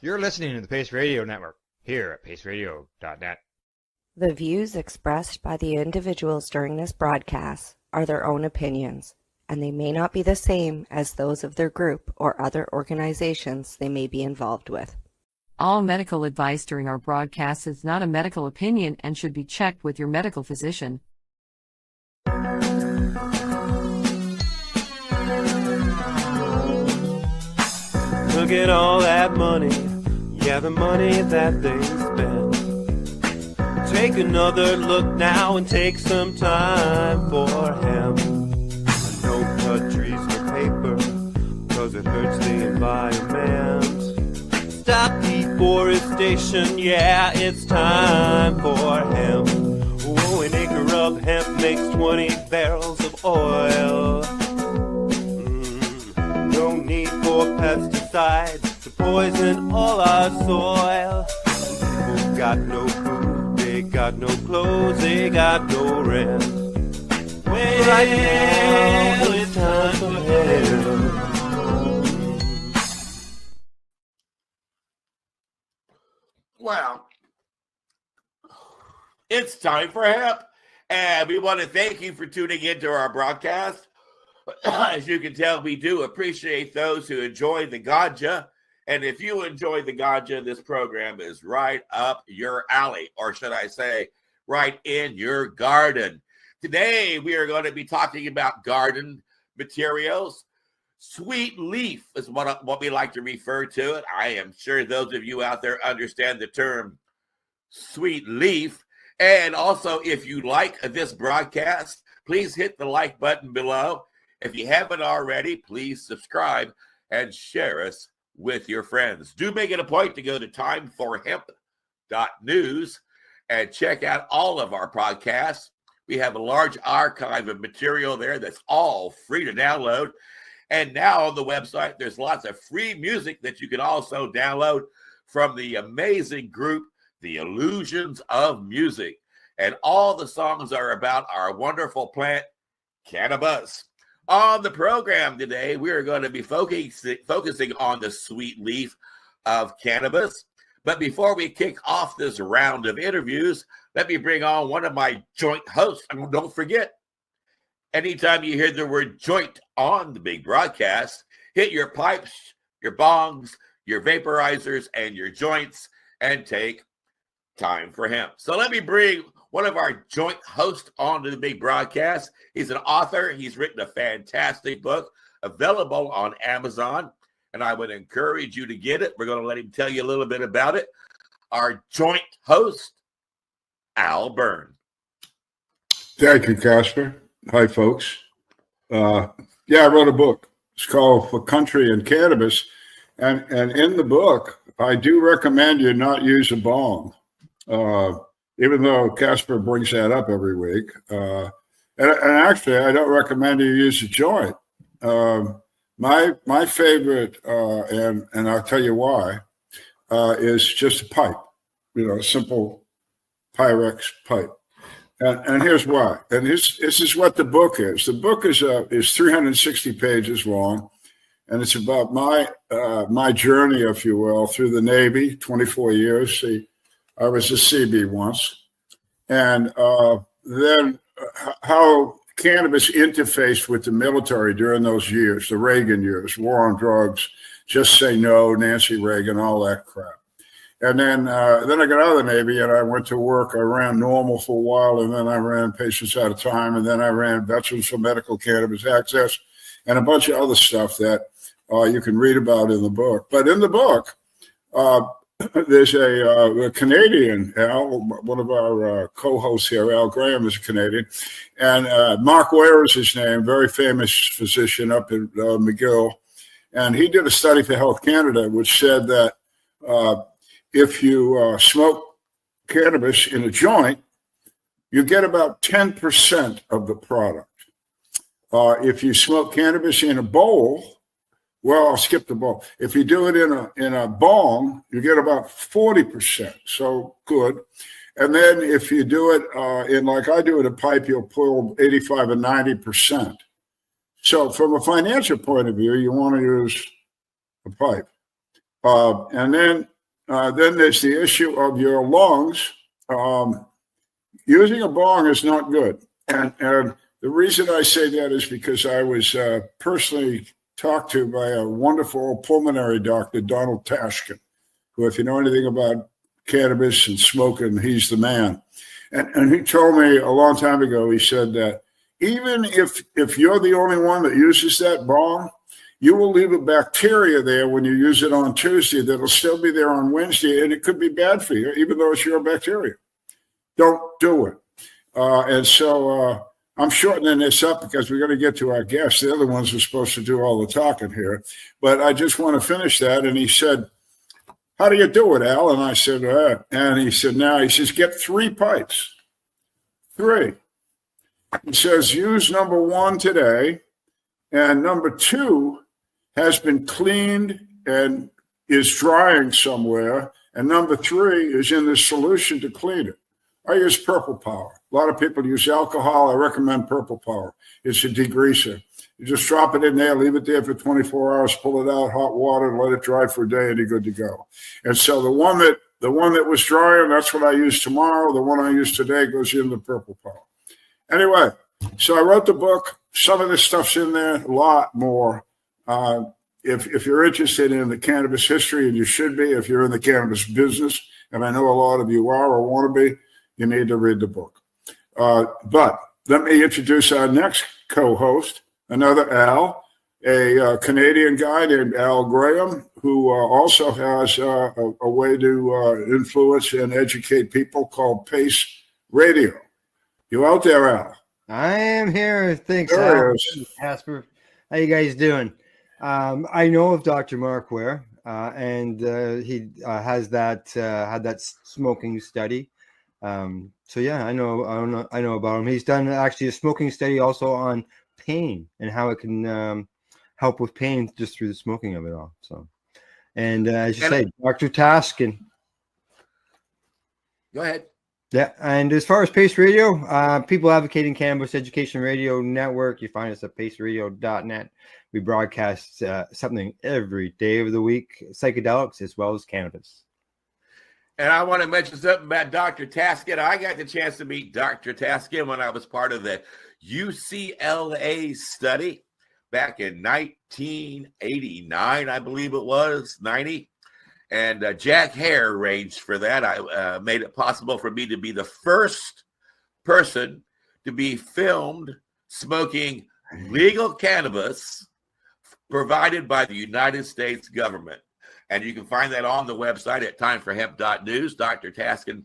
You're listening to the Pace Radio Network here at paceradio.net. The views expressed by the individuals during this broadcast are their own opinions, and they may not be the same as those of their group or other organizations they may be involved with. All medical advice during our broadcast is not a medical opinion and should be checked with your medical physician. Look at all that money, yeah, the money that they spend. Take another look now and take some time for hemp. No cut trees or paper, cause it hurts the environment. Stop deforestation, yeah, it's time for hemp. Oh, an acre of hemp makes 20 barrels of oil. No need for pesticides to poison all our soil. People got no food, they got no clothes, they got no rent. Well, right now it's time for hemp. Well, it's time for hemp, and we want to thank you for tuning into our broadcast. As you can tell, we do appreciate those who enjoy the ganja, and if you enjoy the ganja, this program is right up your alley, or should I say, right in your garden. Today, we are going to be talking about garden materials. Sweet leaf is what we like to refer to it. I am sure those of you out there understand the term sweet leaf. And also, if you like this broadcast, please hit the like button below. If you haven't already, please subscribe and share us with your friends. Do make it a point to go to timeforhemp.news and check out all of our podcasts. We have a large archive of material there that's all free to download. And now on the website, there's lots of free music that you can also download from the amazing group, The Illusions of Music. And all the songs are about our wonderful plant, cannabis. On the program today, we are going to be focusing on the sweet leaf of cannabis. But before we kick off this round of interviews, let me bring on one of my joint hosts. And don't forget, anytime you hear the word joint on the big broadcast, hit your pipes, your bongs, your vaporizers, and your joints, and take time for hemp. So let me bring one of our joint hosts onto the big broadcast. He's an author. He's written a fantastic book available on Amazon, and I would encourage you to get it. We're going to let him tell you a little bit about it. Our joint host, Al Byrne. Thank you, Casper. Hi, folks. I wrote a book. It's called For Country and Cannabis. And in the book, I do recommend you not use a bong. Even though Casper brings that up every week. And actually, I don't recommend you use a joint. My favorite, and I'll tell you why, is just a pipe, a simple Pyrex pipe. And here's why. And this is what the book is. The book is 360 pages long, and it's about my journey, if you will, through the Navy, 24 years. See, I was a CB once, and then how cannabis interfaced with the military during those years, the Reagan years, war on drugs, Just Say No, Nancy Reagan, all that crap. And then I got out of the Navy and I went to work. I ran normal for a while, and then I ran Patients At a Time, and then I ran Veterans for Medical Cannabis Access, and a bunch of other stuff that you can read about in the book. But in the book, there's a Canadian, Al, one of our co-hosts here, Al Graham, is a Canadian, and Mark Ware is his name, very famous physician up in McGill, and he did a study for Health Canada which said that if you smoke cannabis in a joint, you get about 10% of the product. If you smoke cannabis in a bowl, well, I'll skip the bowl. If you do it in a bong, you get about 40%. So good. And then if you do it in, like I do in a pipe, you'll pull 85 and 90%. So from a financial point of view, you want to use a pipe. And then there's the issue of your lungs. Using a bong is not good. And the reason I say that is because I was personally talked to by a wonderful pulmonary doctor, Donald Tashkin, who, if you know anything about cannabis and smoking, he's the man. And he told me a long time ago, he said that even if you're the only one that uses that bong, you will leave a bacteria there when you use it on Tuesday that'll still be there on Wednesday, and it could be bad for you, even though it's your bacteria. Don't do it. And so I'm shortening this up because we're going to get to our guests. They're the ones who are supposed to do all the talking here. But I just want to finish that. And he said, how do you do it, Al? And I said, and he said, he says, get 3 pipes. 3. He says, use number 1 today. And number 2 has been cleaned and is drying somewhere. And number 3 is in the solution to clean it. I use Purple Power. A lot of people use alcohol. I recommend Purple Power. It's a degreaser. You just drop it in there, leave it there for 24 hours, pull it out, hot water, let it dry for a day, and you're good to go. And so the one that was drying, that's what I use tomorrow. The one I use today goes in the Purple Power. Anyway, so I wrote the book. Some of this stuff's in there, a lot more. If you're interested in the cannabis history, and you should be, if you're in the cannabis business, and I know a lot of you are or want to be, you need to read the book. But let me introduce our next co-host, another Al, a Canadian guy named Al Graham, who also has a way to influence and educate people called Pace Radio. You out there, Al? I am here. Thanks, Al. Casper. How you guys doing? I know of Dr. Mark Ware, and he has had that smoking study. So yeah, I know about him. He's done actually a smoking study also on pain and how it can help with pain just through the smoking of it all. So, and as you say, Dr. Taskin. Go ahead. Yeah, and as far as Pace Radio, People Advocating Cannabis Education Radio Network, you find us at paceradio.net. We broadcast something every day of the week, psychedelics as well as cannabis. And I want to mention something about Dr. Taskin. I got the chance to meet Dr. Taskin when I was part of the UCLA study back in 1989, I believe it was, 90. And Jack Hare arranged for that. I made it possible for me to be the first person to be filmed smoking legal cannabis provided by the United States government. And you can find that on the website at timeforhemp.news. Dr. Taskin,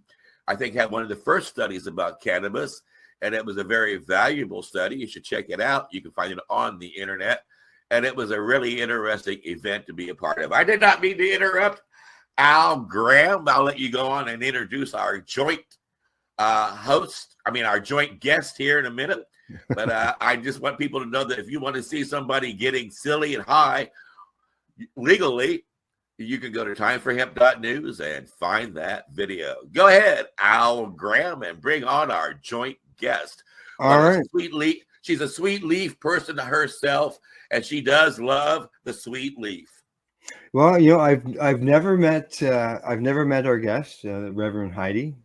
I think, had one of the first studies about cannabis, and it was a very valuable study. You should check it out. You can find it on the internet. And it was a really interesting event to be a part of. I did not mean to interrupt Al Graham. I'll let you go on and introduce our joint our joint guest here in a minute. But I just want people to know that if you want to see somebody getting silly and high legally, you can go to timeforhemp.news and find that video. Go ahead, Al Graham, and bring on our joint guest. All right. She's a sweet leaf person herself, and she does love the sweet leaf. Well, I've never met our guest, Reverend Heidi,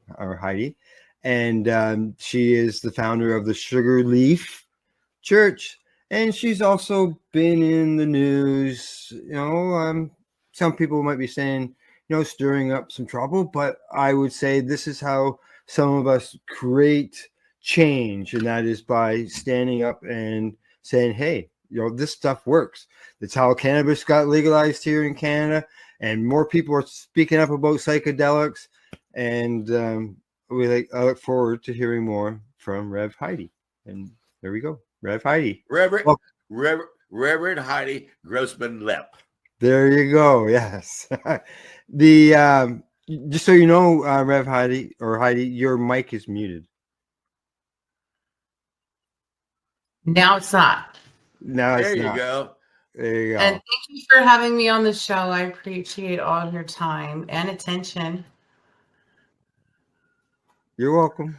and she is the founder of the Sugarleaf Church, and she's also been in the news. Some people might be saying, stirring up some trouble, but I would say this is how some of us create change, and that is by standing up and saying, hey, this stuff works. That's how cannabis got legalized here in Canada, and more people are speaking up about psychedelics, and I look forward to hearing more from Rev Heidi. And there we go, Rev Heidi. Reverend Heidi Grossman-Lepp. There you go. Yes. Just so you know, Rev Heidi or Heidi, your mic is muted. Now it's not. No, there you go. There you go. And thank you for having me on the show. I appreciate all your time and attention. You're welcome.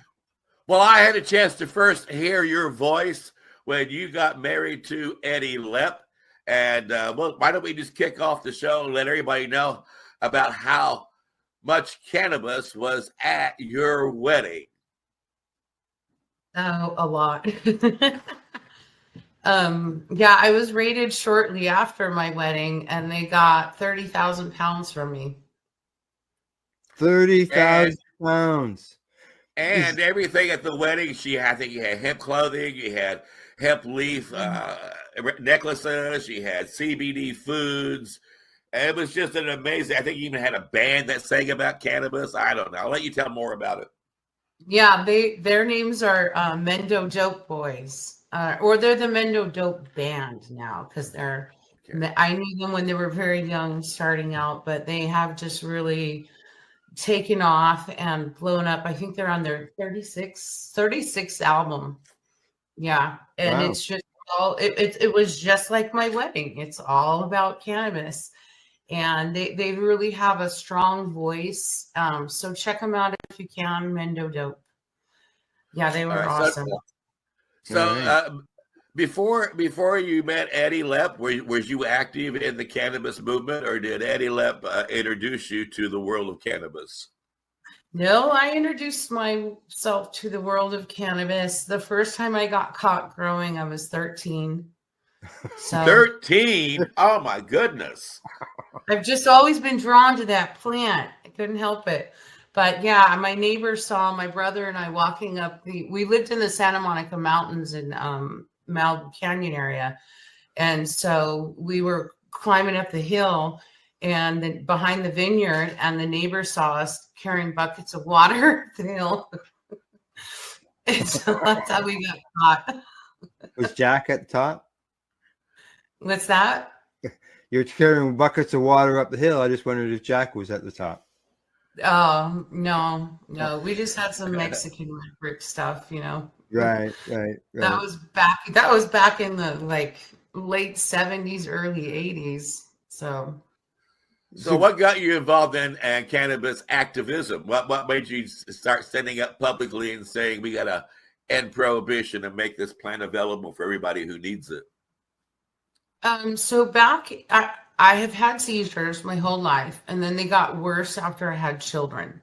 Well, I had a chance to first hear your voice when you got married to Eddie Lepp. And well, why don't we just kick off the show and let everybody know about how much cannabis was at your wedding? Oh, a lot. Yeah, I was raided shortly after my wedding, and they got 30,000 pounds from me. 30,000 pounds. And everything at the wedding, I think you had hemp clothing, you had hemp leaf necklaces, you had CBD foods. And it was just an amazing, I think you even had a band that sang about cannabis. I don't know. I'll let you tell more about it. Yeah, their names are Mendo Dope Boys, or they're the Mendo Dope Band now, because they're. Okay. I knew them when they were very young, starting out, but they have just really taken off and blown up. I think they're on their 36th album. Yeah, and Wow. it's just all. It was just like my wedding. It's all about cannabis. And they really have a strong voice. So check them out if you can. Mendo Dope. Yeah, they were awesome. So before you met Eddie Lepp, was you active in the cannabis movement, or did Eddie Lepp introduce you to the world of cannabis? No, I introduced myself to the world of cannabis. The first time I got caught growing, I was 13. So 13? Oh my goodness. I've just always been drawn to that plant. I couldn't help it. But yeah, my neighbor saw my brother and I walking up we lived in the Santa Monica Mountains in Malibu Canyon area. And so we were climbing up the hill and then behind the vineyard, and the neighbor saw us carrying buckets of water up the hill. And so that's how we got caught. Was Jack at the top? What's that? You're carrying buckets of water up the hill. I just wondered if Jack was at the top. Oh, no. We just had some Mexican brick stuff, Right. That was back in the late 70s, early 80s. So what got you involved in cannabis activism? What made you start standing up publicly and saying we got to end prohibition and make this plant available for everybody who needs it? So back, I have had seizures my whole life, and then they got worse after I had children.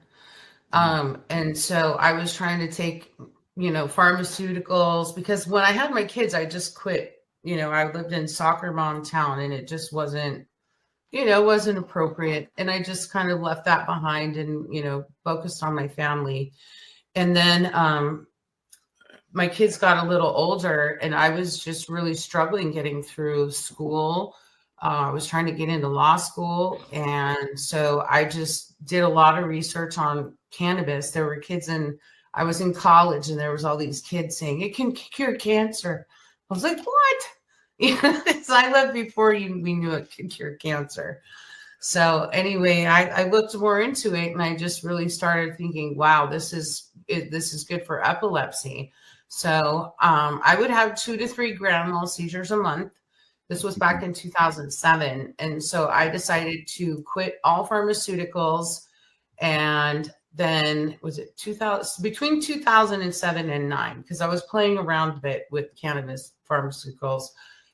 And so I was trying to take, pharmaceuticals, because when I had my kids, I just quit. I lived in soccer mom town, and it just wasn't appropriate. And I just kind of left that behind and, focused on my family. And then, my kids got a little older, and I was just really struggling getting through school. I was trying to get into law school. And so I just did a lot of research on cannabis. There were kids I was in college, and there was all these kids saying it can cure cancer. I was like, what? Because I lived before we knew it could cure cancer. So anyway, I looked more into it, and I just really started thinking, wow, this is good for epilepsy. So I would have 2 to 3 grand mal seizures a month. This was back in 2007. And so I decided to quit all pharmaceuticals. And then was it between 2007 and 9, because I was playing around a bit with cannabis pharmaceuticals.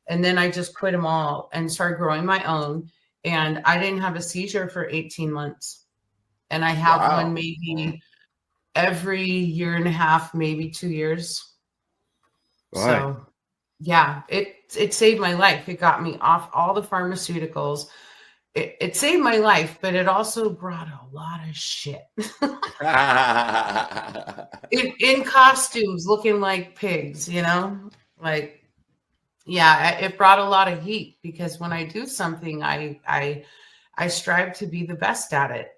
And then I just quit them all and started growing my own. And I didn't have a seizure for 18 months. And I have one maybe every year and a half, maybe 2 years. Right. So yeah, it saved my life. It got me off all the pharmaceuticals. It saved my life, but it also brought a lot of shit. in costumes, looking like pigs, it brought a lot of heat, because when I do something, I strive to be the best at it.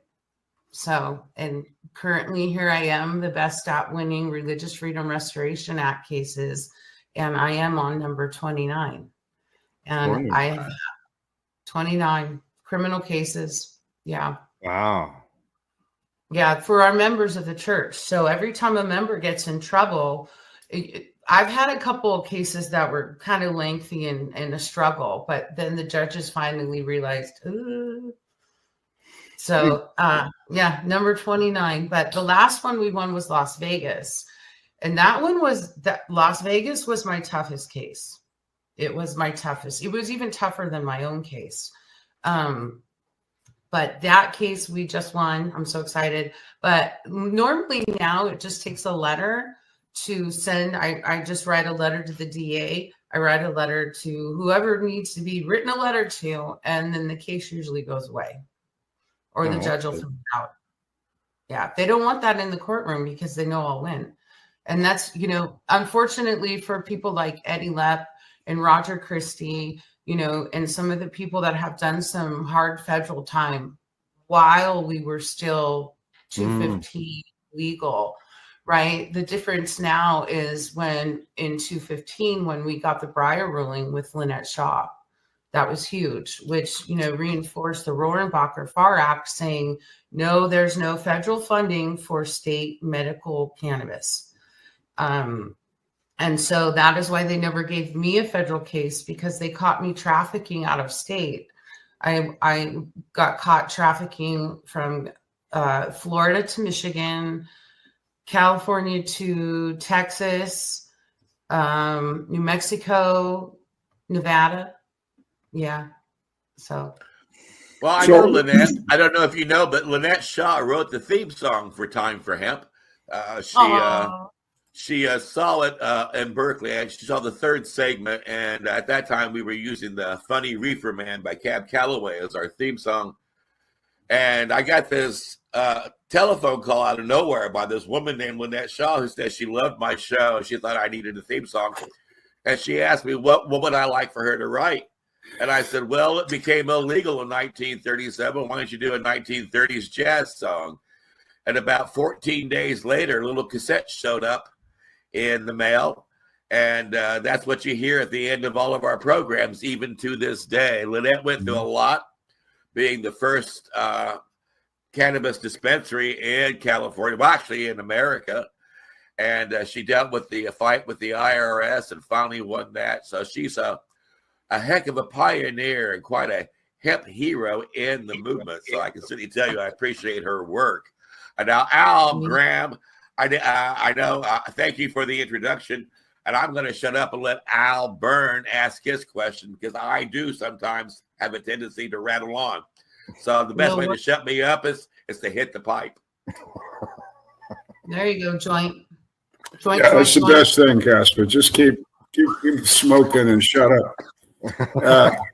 So, and currently here I am, the best at winning Religious Freedom Restoration Act cases. And I am on number 29. And I have 29 criminal cases. Yeah. Wow. Yeah, for our members of the church. So every time a member gets in trouble, I've had a couple of cases that were kind of lengthy and a struggle, but then the judges finally realized, So, number 29. But the last one we won was Las Vegas. And that one Las Vegas was my toughest case. It was my toughest. It was even tougher than my own case. But that case we just won. I'm so excited. But normally now it just takes a letter to send. I just write a letter to the DA. I write a letter to whoever needs to be written a letter to, and then the case usually goes away, or the judge will throw it out. Yeah, they don't want that in the courtroom because they know I'll win. And that's, unfortunately for people like Eddie Lepp and Roger Christie, and some of the people that have done some hard federal time while we were still 215 legal, right? The difference now is when in 215, when we got the Breyer ruling with Lynette Shaw, that was huge, which, reinforced the Rohrabacher Farr Act saying, no, there's no federal funding for state medical cannabis. And so that is why they never gave me a federal case, because they caught me trafficking out of state. I got caught trafficking from Florida to Michigan, California to Texas, New Mexico, Nevada. Yeah. So. Well, I know Lynette. I don't know if you know, but Lynette Shaw wrote the theme song for Time for Hemp. She saw it in Berkeley, and she saw the third segment. And at that time, we were using the Funny Reefer Man by Cab Calloway as our theme song. And I got this telephone call out of nowhere by this woman named Lynette Shaw, who said she loved my show. She thought I needed a theme song. And she asked me, what would I like for her to write? And I said, well, it became illegal in 1937. Why don't you do a 1930s jazz song? And about 14 days later, a little cassette showed up in the mail. And that's what you hear at the end of all of our programs, even to this day. Lynette went through a lot, being the first cannabis dispensary in California, well, actually in America. And she dealt with the fight with the IRS and finally won that. So she's a heck of a pioneer and quite a hemp hero in the movement. So I can certainly tell you I appreciate her work. And now, Al Graham, I know, thank you for the introduction. And I'm going to shut up and let Al Byrne ask his question, because I do sometimes have a tendency to rattle on. So the best way to shut me up is to hit the pipe. There you go, joint. Yeah, that's the best thing, Casper. Just keep smoking and shut up.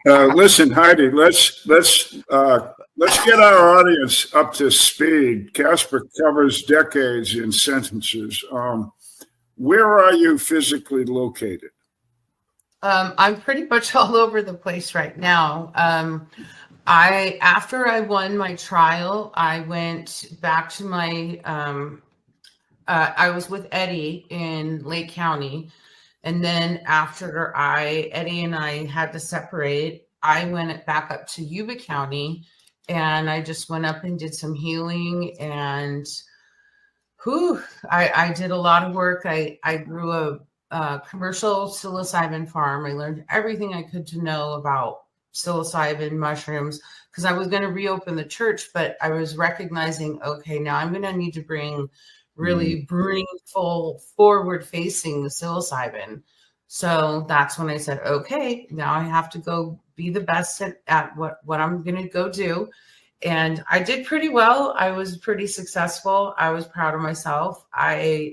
Listen, Heidi, let's get our audience up to speed. Casper covers decades in sentences. Where are you physically located? I'm pretty much all over the place right now. After I won my trial, I went back to my, I was with Eddie in Lake County. And then after Eddie and I had to separate, I went back up to Yuba County, and I just went up and did some healing, and I did a lot of work. I grew a commercial psilocybin farm. I learned everything I could to know about psilocybin mushrooms, because I was going to reopen the church, but I was recognizing, okay, now I'm going to need to bring full forward facing the psilocybin. So that's when I said, okay, now I have to go be the best at what I'm going to go do. And I did pretty well. I was pretty successful. I was proud of myself. I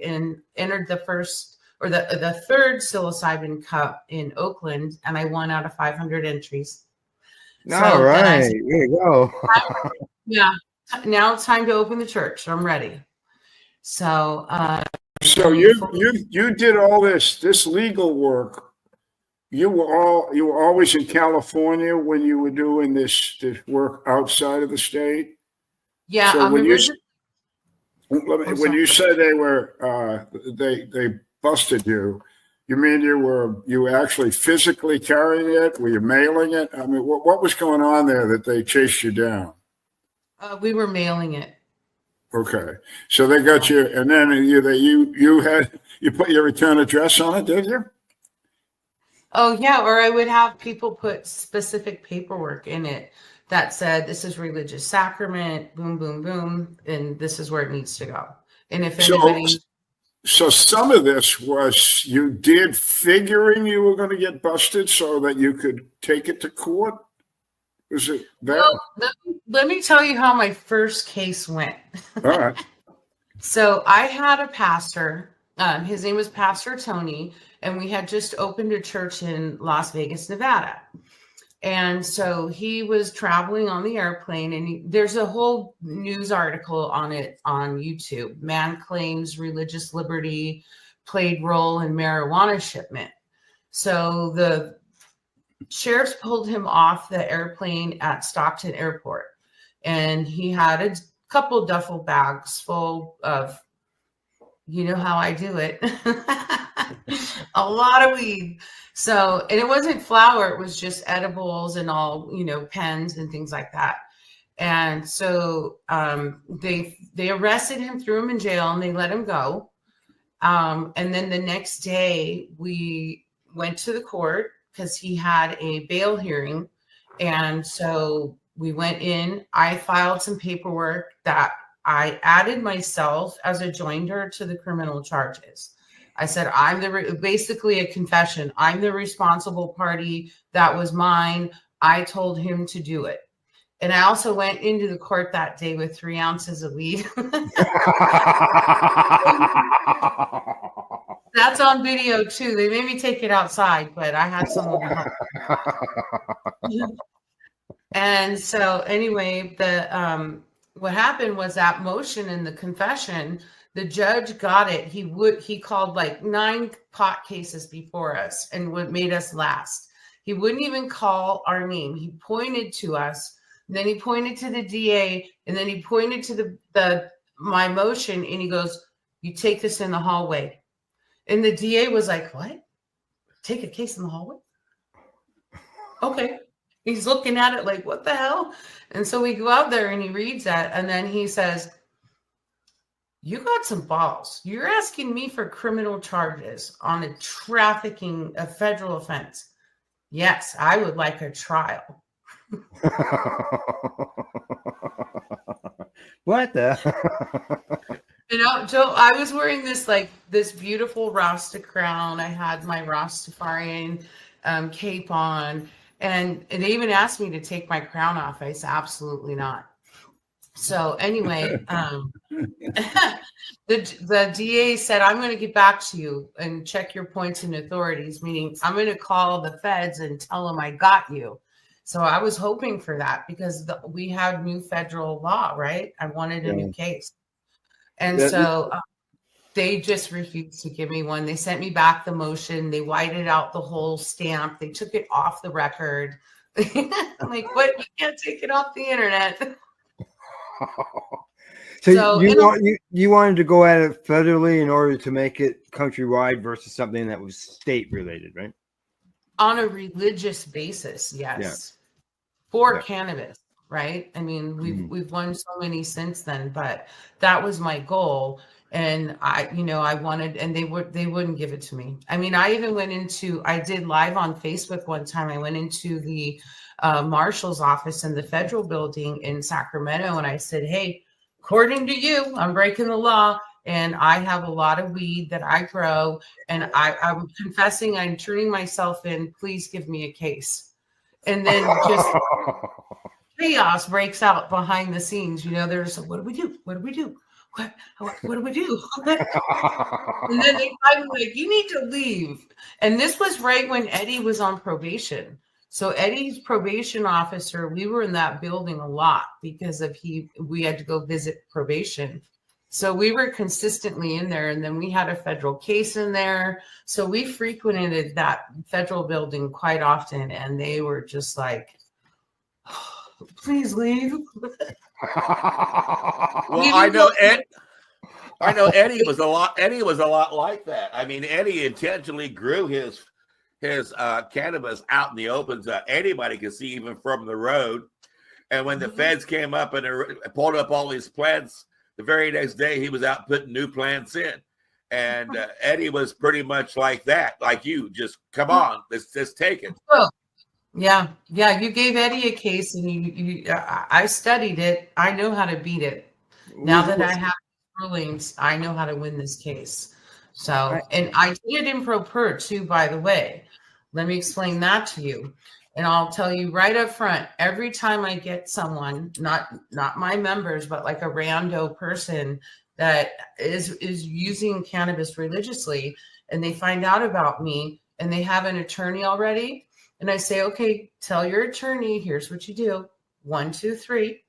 entered the third psilocybin cup in Oakland, and I won out of 500 entries. All right. There you go. Yeah. Now it's time to open the church. I'm ready. So you did all this legal work. You were always in California when you were doing this work outside of the state. Yeah. So when you say they were they busted you, you mean you were actually physically carrying it? Were you mailing it? I mean, what was going on there that they chased you down? We were mailing it. Okay, so they got you, and then you put your return address on it, did you? Oh yeah, or I would have people put specific paperwork in it that said this is religious sacrament, boom, boom, boom, and this is where it needs to go. And if anybody, So some of this was you did figuring you were going to get busted so that you could take it to court? Was it that? Well, let me tell you how my first case went. All right. So I had a pastor. His name was Pastor Tony, and we had just opened a church in Las Vegas, Nevada. And so he was traveling on the airplane, and there's a whole news article on it on YouTube. Man claims religious liberty played role in marijuana shipment. So the sheriffs pulled him off the airplane at Stockton Airport, and he had a couple duffel bags full of, you know how I do it, a lot of weed. So, and it wasn't flour, it was just edibles and all, you know, pens and things like that. And so they arrested him, threw him in jail, and they let him go. And then the next day we went to the court because he had a bail hearing. And so we went in, I filed some paperwork that I added myself as a joinder to the criminal charges. I said, basically a confession. I'm the responsible party. That was mine. I told him to do it. And I also went into the court that day with 3 ounces of weed. That's on video too. They made me take it outside, but I had some of them. And so anyway, what happened was that motion in the confession, the judge got it. He called like 9 pot cases before us and made us last. He wouldn't even call our name. He pointed to us, then he pointed to the DA, and then he pointed to my motion, and he goes, "You take this in the hallway." And the DA was like, "What? Take a case in the hallway?" Okay. He's looking at it like, what the hell? And so we go out there and he reads that. And then he says, "You got some balls. You're asking me for criminal charges on a federal offense. Yes, I would like a trial." What the? You know, Joe, I was wearing this beautiful Rasta crown. I had my Rastafarian cape on. And they even asked me to take my crown off. I said, absolutely not. So anyway, the DA said, "I'm going to get back to you and check your points and authorities," meaning I'm going to call the feds and tell them I got you. So I was hoping for that because we had new federal law, right? I wanted a new case. And so they just refused to give me one. They sent me back the motion. They whited out the whole stamp. They took it off the record. I'm like, what? You can't take it off the internet. So you wanted to go at it federally in order to make it countrywide versus something that was state related, right? On a religious basis, yes. Yeah. For cannabis, right? I mean, we've won so many since then, but that was my goal. And I wanted, and they wouldn't give it to me. I mean, I even I did live on Facebook one time. I went into the marshal's office in the federal building in Sacramento. And I said, "Hey, according to you, I'm breaking the law. And I have a lot of weed that I grow. And I'm confessing, I'm turning myself in. Please give me a case." And then just chaos breaks out behind the scenes. You know, there's, what do we do? What do we do? What do we do? And then they finally like, "You need to leave." And this was right when Eddie was on probation. So Eddie's probation officer, we were in that building a lot because we had to go visit probation. So we were consistently in there, and then we had a federal case in there. So we frequented that federal building quite often, and they were just like, "Oh, please leave." Well, I know Eddie was a lot like that. I mean, Eddie intentionally grew his cannabis out in the open so anybody could see even from the road. And when the feds came up and pulled up all these plants, the very next day he was out putting new plants in. And Eddie was pretty much like that, like you. Just come on, let's just take it. Oh. Yeah. You gave Eddie a case, and I studied it. I know how to beat it. Now that I have rulings, I know how to win this case. So, and I did in pro per too, by the way. Let me explain that to you. And I'll tell you right up front, every time I get someone, not my members, but like a rando person that is using cannabis religiously, and they find out about me and they have an attorney already, and I say, okay, tell your attorney, here's what you do. 1, 2, 3.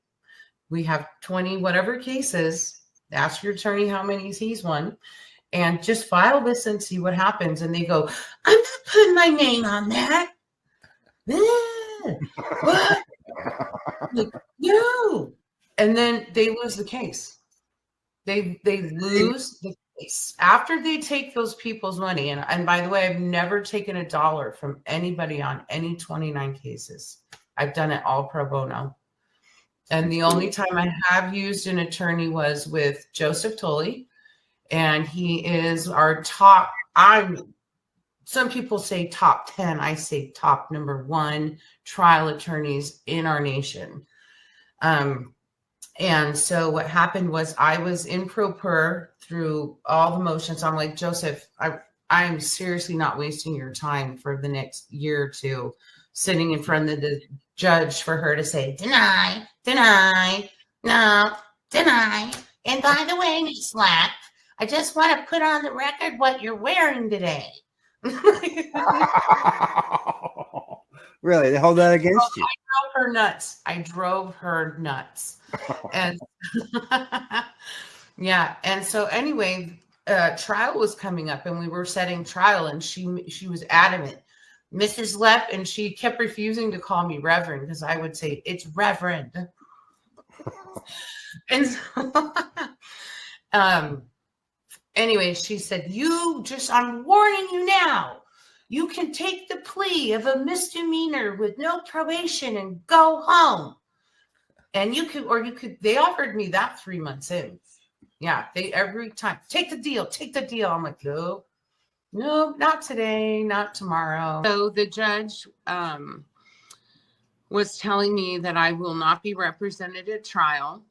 We have 20 whatever cases. Ask your attorney how many he's won, and just file this and see what happens. And they go, I'm not putting my name on that. What? Like, no. And then they lose the case. They lose the case after they take those people's money. And by the way, I've never taken $1 from anybody on any 29 cases. I've done it all pro bono. And the only time I have used an attorney was with Joseph Tolley, and he is our top. Some people say top 10. I say top number 1 trial attorneys in our nation. And so what happened was I was in pro per through all the motions. I'm like, Joseph, I'm seriously not wasting your time for the next year or two sitting in front of the judge for her to say, deny, no, deny. And by the way, Miss Lepp, I just want to put on the record what you're wearing today. Really? They hold that against you? I drove her nuts. And yeah. And so anyway, trial was coming up and we were setting trial, and she was adamant, Mrs. Lepp, and she kept refusing to call me Reverend because I would say it's Reverend. And so, anyway, she said, I'm warning you now. You can take the plea of a misdemeanor with no probation and go home. And they offered me that 3 months in. Yeah, every time, take the deal. I'm like, no, not today, not tomorrow. So the judge was telling me that I will not be represented at trial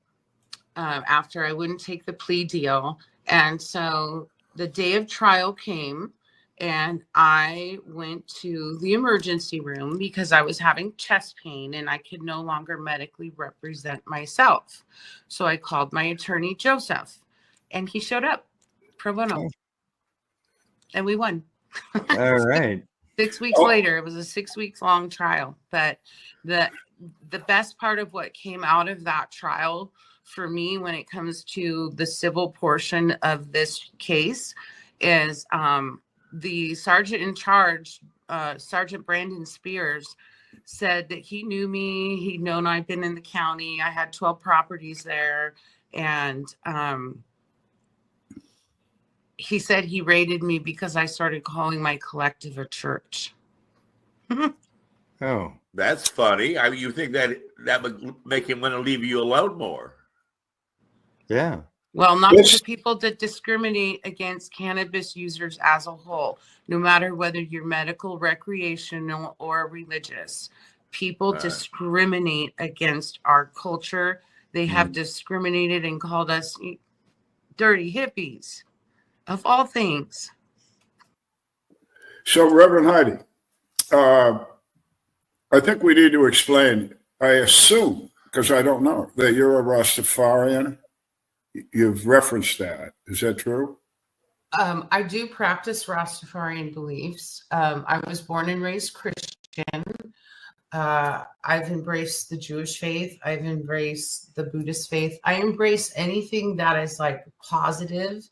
after I wouldn't take the plea deal. And so the day of trial came, and I went to the emergency room because I was having chest pain and I could no longer medically represent myself. So I called my attorney, Joseph, and he showed up pro bono. And we won. All right. 6 weeks later, it was a 6 weeks long trial. But the best part of what came out of that trial for me when it comes to the civil portion of this case is the sergeant in charge, Sergeant Brandon Spears, said that he knew me. He'd known I'd been in the county. I had 12 properties there. And he said he raided me because I started calling my collective a church. Oh, That's funny. I mean, you think that would make him want to leave you alone more? yeah. Well, not to people that discriminate against cannabis users as a whole, no matter whether you're medical, recreational, or religious. People discriminate against our culture. They have discriminated and called us dirty hippies, of all things. So, Reverend Heidi, I think we need to explain, I assume, because I don't know, that you're a Rastafarian. You've referenced that. Is that true? I do practice Rastafarian beliefs. I was born and raised Christian. I've embraced the Jewish faith. I've embraced the Buddhist faith. I embrace anything that is like positive,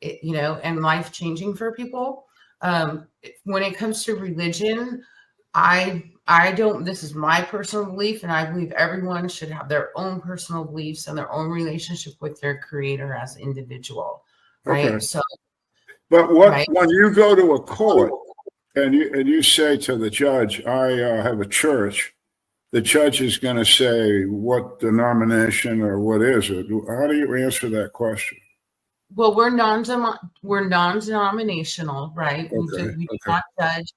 and life-changing for people. When it comes to religion, I don't, this is my personal belief, and I believe everyone should have their own personal beliefs and their own relationship with their creator as an individual. Right. Okay. So, but when you go to a court and you say to the judge, I have a church, the judge is going to say what denomination or what is it? How do you answer that question? Well, we're non-denominational, right? Okay. We do not judge.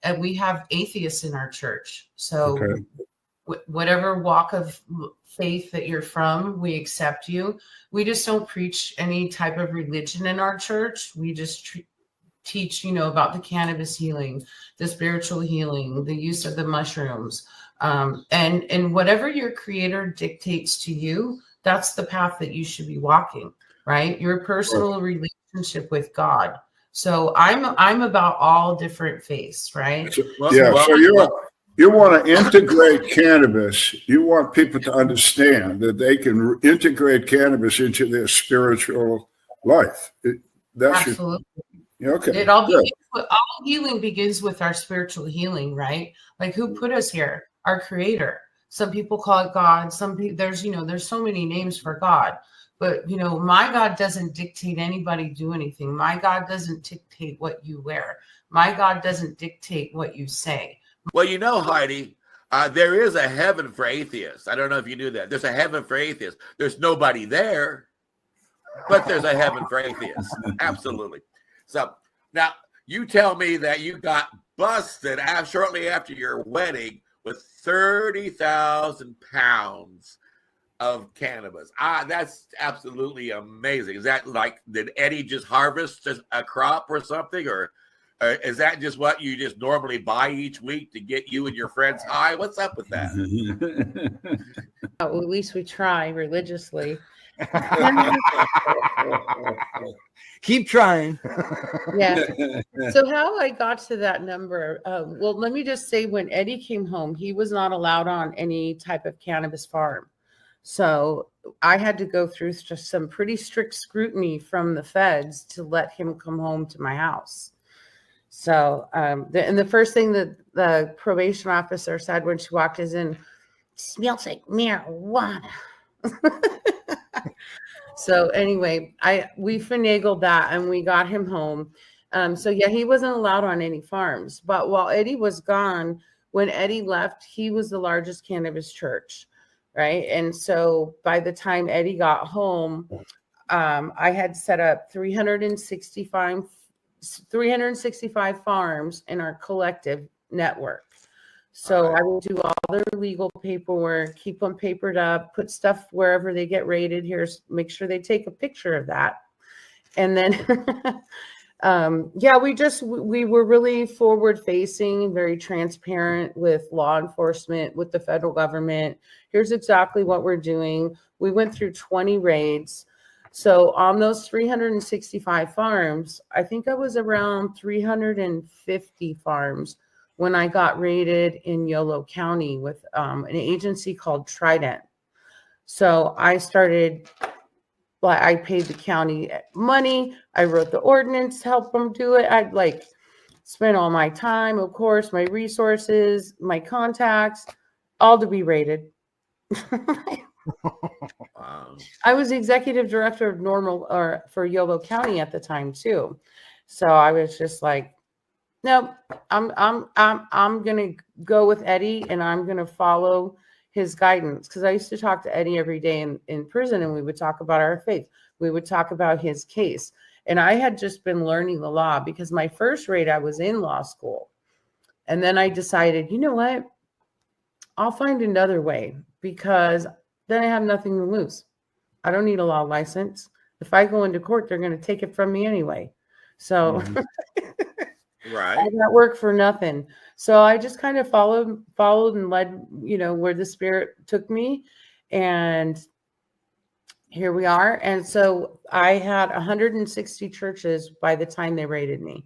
And we have atheists in our church. So whatever walk of faith that you're from, we accept you. We just don't preach any type of religion in our church. We just teach, about the cannabis healing, the spiritual healing, the use of the mushrooms, and whatever your creator dictates to you, that's the path that you should be walking, right? Your personal relationship with God. So I'm about all different faiths, right? So you want to integrate cannabis. You want people to understand that they can integrate cannabis into their spiritual life. Absolutely. Okay. It all begins all healing begins with our spiritual healing, right? Like, who put us here? Our creator. Some people call it God. Some people, there's so many names for God, but my God doesn't dictate anybody do anything. My God doesn't dictate what you wear. My God doesn't dictate what you say. Well, Heidi, there is a heaven for atheists. I don't know if you knew that. There's a heaven for atheists. There's nobody there, but there's a heaven for atheists. Absolutely. So now you tell me that you got busted shortly after your wedding with 30,000 pounds of cannabis. That's absolutely amazing. Is that like, did Eddie just harvest a crop or something? Or is that just what you just normally buy each week to get you and your friends high? What's up with that? Well, at least we try religiously. Keep trying. Yeah. So how I got to that number, well, let me just say, when Eddie came home, he was not allowed on any type of cannabis farm. So I had to go through just some pretty strict scrutiny from the feds to let him come home to my house. So, and the first thing that the probation officer said when she walked us in, smells like marijuana. So anyway, we finagled that and we got him home. So yeah, he wasn't allowed on any farms. But while Eddie was gone, when Eddie left, he was the largest cannabis church, right? And so by the time Eddie got home, I had set up 365 farms in our collective network. So I will do all their legal paperwork, keep them papered up, put stuff wherever they get rated. Make sure they take a picture of that. And then, we were really forward facing, very transparent with law enforcement, with the federal government. Here's exactly what we're doing. We went through 20 raids. So on those 365 farms, I think I was around 350 farms when I got raided in Yolo County with an agency called Trident. So I paid the county money. I wrote the ordinance to help them do it. I'd spent all my time, of course, my resources, my contacts, all to be raided. Wow. I was the executive director of for Yolo County at the time too. So I was just like, no, I'm gonna go with Eddie and I'm gonna follow his guidance. Because I used to talk to Eddie every day in prison, and we would talk about our faith. We would talk about his case. And I had just been learning the law, because my first raid, I was in law school. And then I decided, you know what? I'll find another way, because then I have nothing to lose. I don't need a law license. If I go into court, they're going to take it from me anyway. So Right. I got work for nothing. So I just kind of followed and led, where the Spirit took me. And here we are. And so I had 160 churches by the time they raided me.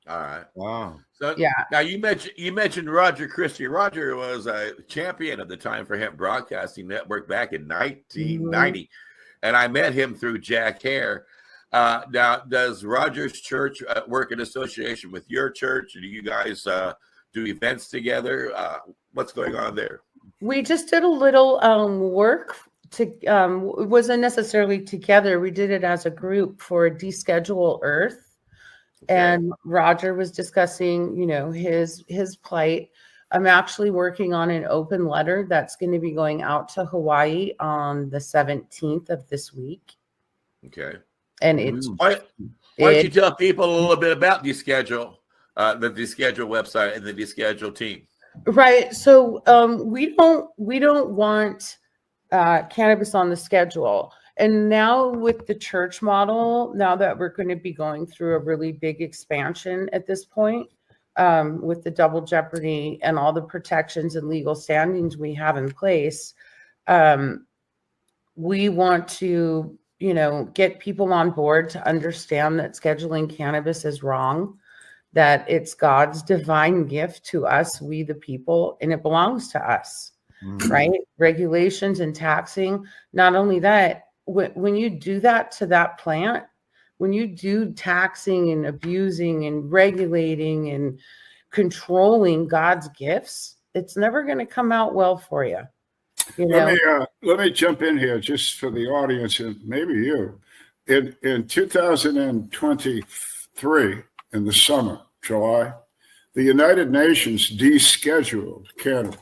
All right. Wow. So yeah. Now you mentioned Roger Christie. Roger was a champion at the time for Hemp Broadcasting Network back in 1990, and I met him through Jack Hare. Now, does Roger's church work in association with your church? Do you guys do events together? What's going on there? We just did a little work. It wasn't necessarily together. We did it as a group for Deschedule Earth. Okay. And Roger was discussing, his plight. I'm actually working on an open letter that's going to be going out to Hawaii on the 17th of this week. Okay. And it's why don't you tell people a little bit about Deschedule, the Deschedule website and the Deschedule team? Right. So we don't want cannabis on the schedule. And now with the church model, now that we're going to be going through a really big expansion at this point, with the double jeopardy and all the protections and legal standings we have in place, we want to, get people on board to understand that scheduling cannabis is wrong, that it's God's divine gift to us, we the people, and it belongs to us, right? Regulations and taxing. Not only that, when you do that to that plant, when you do taxing and abusing and regulating and controlling God's gifts, it's never going to come out well for you. Let me jump in here just for the audience and maybe you. In 2023, in the summer, July, the United Nations descheduled cannabis.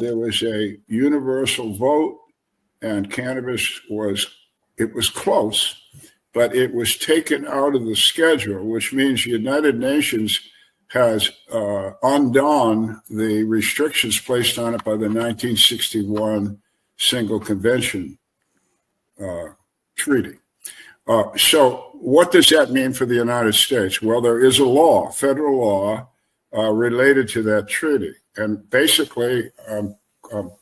There was a universal vote, and cannabis was close, but it was taken out of the schedule, which means the United Nations has undone the restrictions placed on it by the 1961 Single Convention Treaty. So what does that mean for the United States? Well, there is a law, federal law, related to that treaty. And basically, of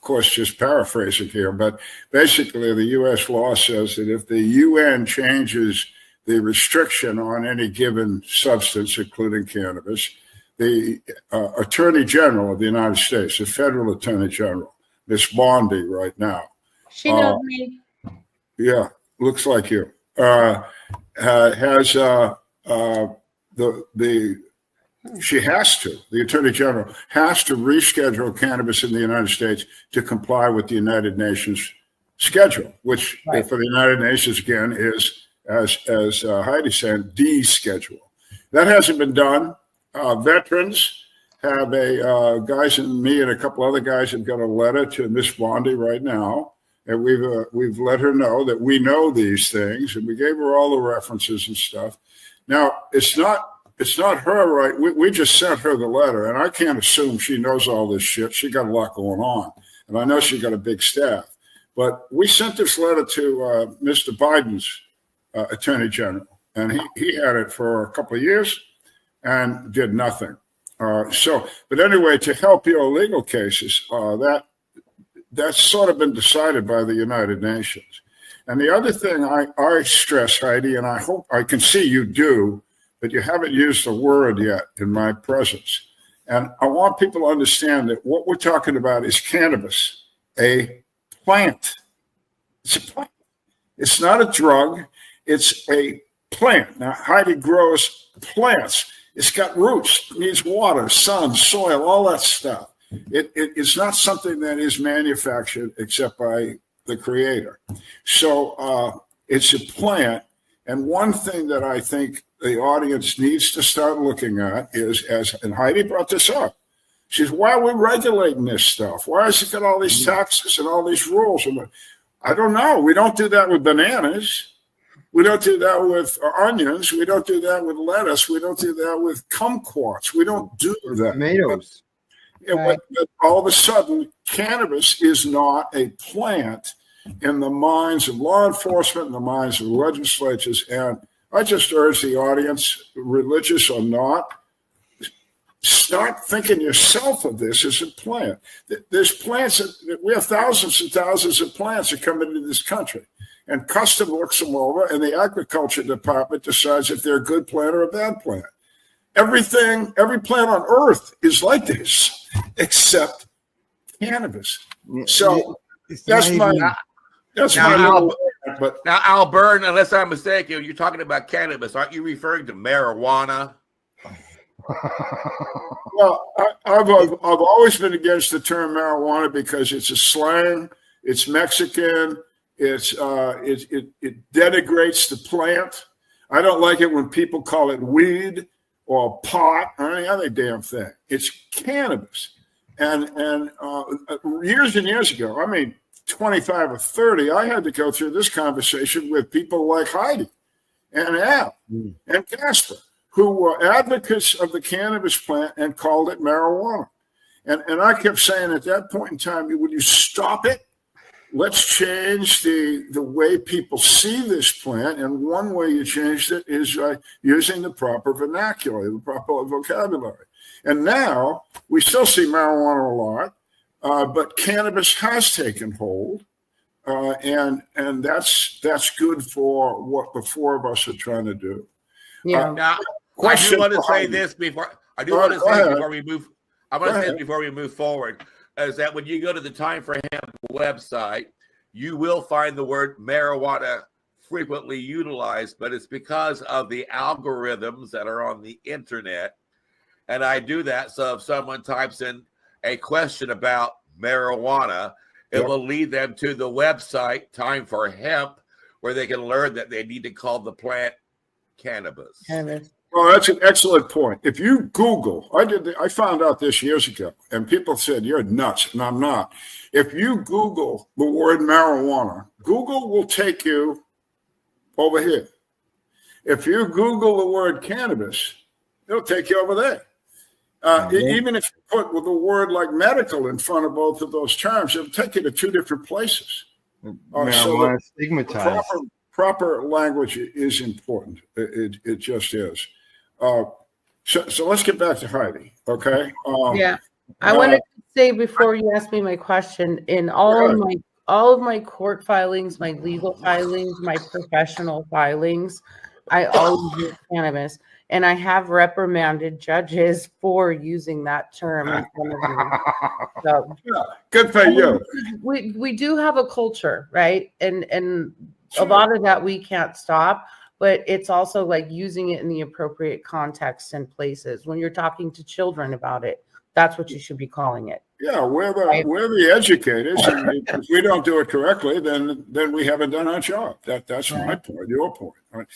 course, just paraphrasing here, but basically the U.S. law says that if the UN changes the restriction on any given substance, including cannabis, the Attorney General of the United States, the federal Attorney General, Miss Bondi right now. She knows me. Yeah, looks like you. Has the Attorney General has to reschedule cannabis in the United States to comply with the United Nations schedule, which for the United Nations, again, is, as Heidi said, deschedule. That hasn't been done. Veterans have guys and me and a couple other guys have got a letter to Miss Bondi right now. And we've let her know that we know these things, and we gave her all the references and stuff. Now, it's not her, right? We just sent her the letter, and I can't assume she knows all this shit. She got a lot going on, and I know she got a big staff. But we sent this letter to Mr. Biden's Attorney General, and he had it for a couple of years and did nothing. But anyway, to help your legal cases, that's sort of been decided by the United Nations. And the other thing I stress, Heidi, and I hope I can see you do, but you haven't used the word yet in my presence. And I want people to understand that what we're talking about is cannabis, a plant. It's a plant. It's not a drug. It's a plant. Now, Heidi grows plants. It's got roots, it needs water, sun, soil, all that stuff. It's not something that is manufactured except by the creator. So it's a plant. And one thing that I think the audience needs to start looking at is, and Heidi brought this up, she says, why are we regulating this stuff? Why has it got all these taxes and all these rules? I don't know. We don't do that with bananas. We don't do that with onions. We don't do that with lettuce. We don't do that with kumquats. We don't do that. Tomatoes. But all of a sudden, cannabis is not a plant in the minds of law enforcement, in the minds of legislatures. And I just urge the audience, religious or not, start thinking yourself of this as a plant. There's plants, we have thousands and thousands of plants that come into this country. And custom looks them over, and the agriculture department decides if they're a good plant or a bad plant. Every plant on earth is like this, except cannabis. So that's my but now, Al Byrne, unless I'm mistaken, you're talking about cannabis. Aren't you referring to marijuana? Well, I've always been against the term marijuana because it's a slang. It's Mexican. It denigrates the plant. I don't like it when people call it weed or pot or any other damn thing. It's cannabis. And years and years ago, I mean, 25 or 30, I had to go through this conversation with people like Heidi and Al and Casper, who were advocates of the cannabis plant and called it marijuana. And I kept saying at that point in time, would you stop it? Let's change the way people see this plant. And one way you changed it is using the proper vernacular, the proper vocabulary. And now we still see marijuana a lot, but cannabis has taken hold. And that's good for what the four of us are trying to do. Yeah. Now, I do want to say this before we move. I want to say this before we move forward, is that when you go to the Time for Hemp website, you will find the word marijuana frequently utilized, but it's because of the algorithms that are on the internet. And I do that so if someone types in a question about marijuana, it will lead them to the website Time for Hemp, where they can learn that they need to call the plant cannabis. Well, that's an excellent point. If you Google, I found out this years ago, and people said, you're nuts, and I'm not. If you Google the word marijuana, Google will take you over here. If you Google the word cannabis, it'll take you over there. Even if you put with a word like medical in front of both of those terms, it'll take you to two different places. Marijuana stigmatized. Proper language is important. It just is. So let's get back to Heidi, okay? I wanted to say before you ask me my question, in all of my court filings, my legal filings, my professional filings, I always use cannabis, and I have reprimanded judges for using that term in front of me. So, good for you. We do have a culture, right? And a lot of that we can't stop. But it's also like using it in the appropriate context and places. When you're talking to children about it, that's what you should be calling it. Yeah, we're the educators, and if we don't do it correctly, then we haven't done our job. That's my point, your point. Right?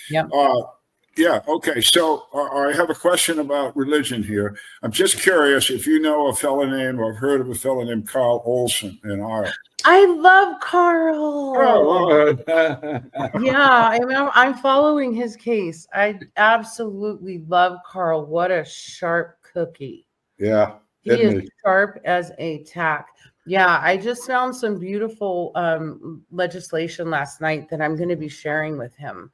Yeah. Okay. So I have a question about religion here. I'm just curious if you know a fellow named, or have heard of a fellow named Carl Olson in Ireland. I love Carl. I'm following his case. I absolutely love Carl. What a sharp cookie. Yeah. He is sharp as a tack. Yeah, I just found some beautiful legislation last night that I'm going to be sharing with him.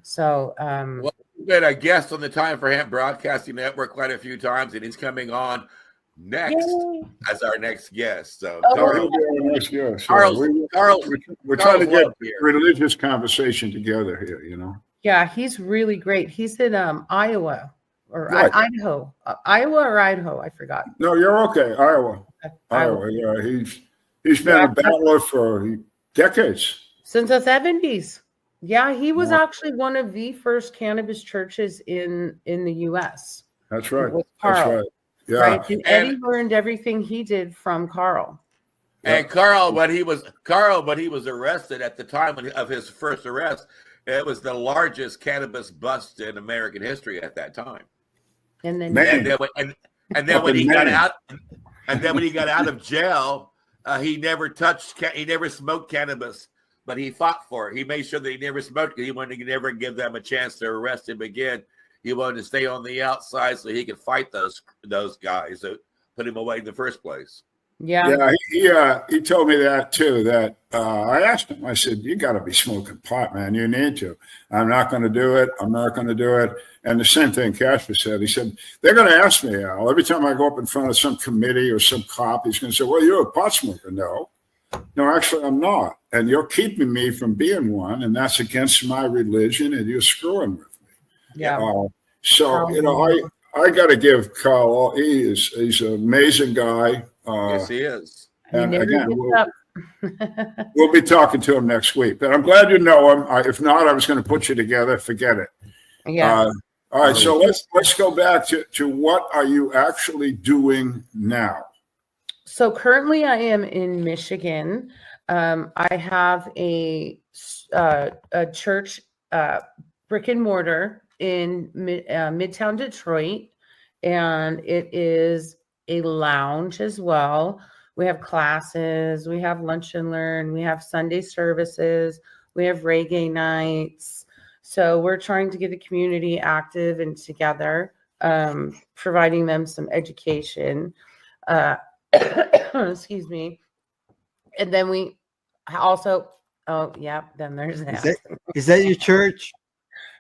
So, well, we've been a guest on the Time for Hemp Broadcasting Network quite a few times, and he's coming on next as our next guest. So, Carl, we're trying to get religious conversation together here, you know. Yeah, he's really great. He's in Iowa or Idaho. Iowa or Idaho, I forgot. No, you're okay. Iowa. Yeah, he's been a battler for decades. Since the 70s. Yeah, he was actually one of the first cannabis churches in the U.S. That's right. With Carl. That's right. Yeah. Right? And Eddie learned everything he did from Carl. And Carl, when he was arrested at the time of his first arrest, it was the largest cannabis bust in American history at that time. And then when he got out of jail, he never smoked cannabis, but he fought for it. He made sure that he never smoked it. He wanted to never give them a chance to arrest him again. He wanted to stay on the outside so he could fight those guys that put him away in the first place. Yeah, he told me that too. That I asked him. I said, "You got to be smoking pot, man. You need to." I'm not going to do it. I'm not going to do it. And the same thing Casper said. He said, "They're going to ask me, Al, every time I go up in front of some committee or some cop, he's going to say, 'Well, you're a pot smoker.' No, actually, I'm not. And you're keeping me from being one, and that's against my religion, and you're screwing with me." Yeah. I got to give Carl. He's an amazing guy. Yes, he is. And again, we'll be talking to him next week. But I'm glad you know him. If not, I was going to put you together. Forget it. Yeah. All right. So let's go back to what are you actually doing now? So currently, I am in Michigan. I have a church brick and mortar in Midtown Detroit, and it is a lounge as well. We have classes, we have lunch and learn, we have Sunday services, we have reggae nights. So we're trying to get the community active and together, providing them some education. excuse me. And then we also, oh yeah, then there's that. Is that your church?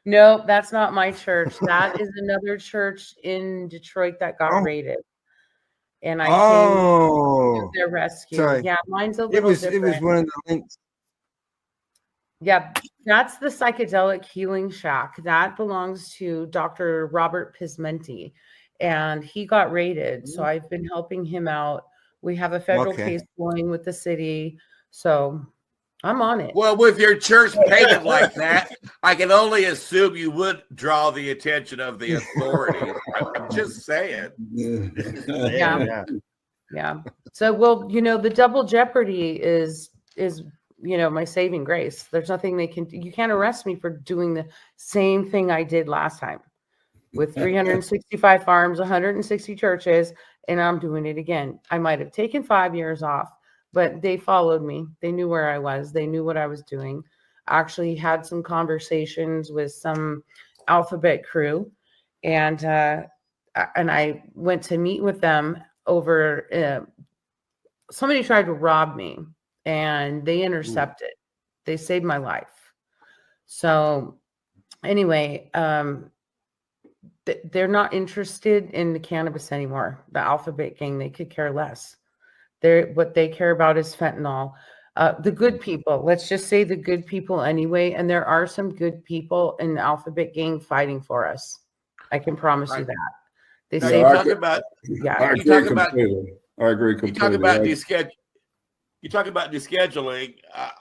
No, that's not my church. That is another church in Detroit that got raided. And I came to their rescue. Sorry. Yeah, mine's a little different. It was one of the links. Yeah, that's the Psychedelic Healing Shack. That belongs to Dr. Robert Pismenti, and he got raided. So I've been helping him out. We have a federal case going with the city. So I'm on it. Well, with your church painted like that, I can only assume you would draw the attention of the authorities. I'm just saying. Yeah. So, well, the double jeopardy is my saving grace. There's nothing you can't arrest me for doing the same thing I did last time with 365 farms, 160 churches, and I'm doing it again. I might have taken 5 years off, but they followed me. They knew where I was. They knew what I was doing. I actually had some conversations with some alphabet crew, and I went to meet with them over. Somebody tried to rob me, and they intercepted. They saved my life. So anyway, they're not interested in the cannabis anymore. The alphabet gang, they could care less. What they care about is fentanyl. The good people, let's just say the good people anyway. And there are some good people in the alphabet gang fighting for us. I can promise you that. They say, I agree completely. You talk about descheduling.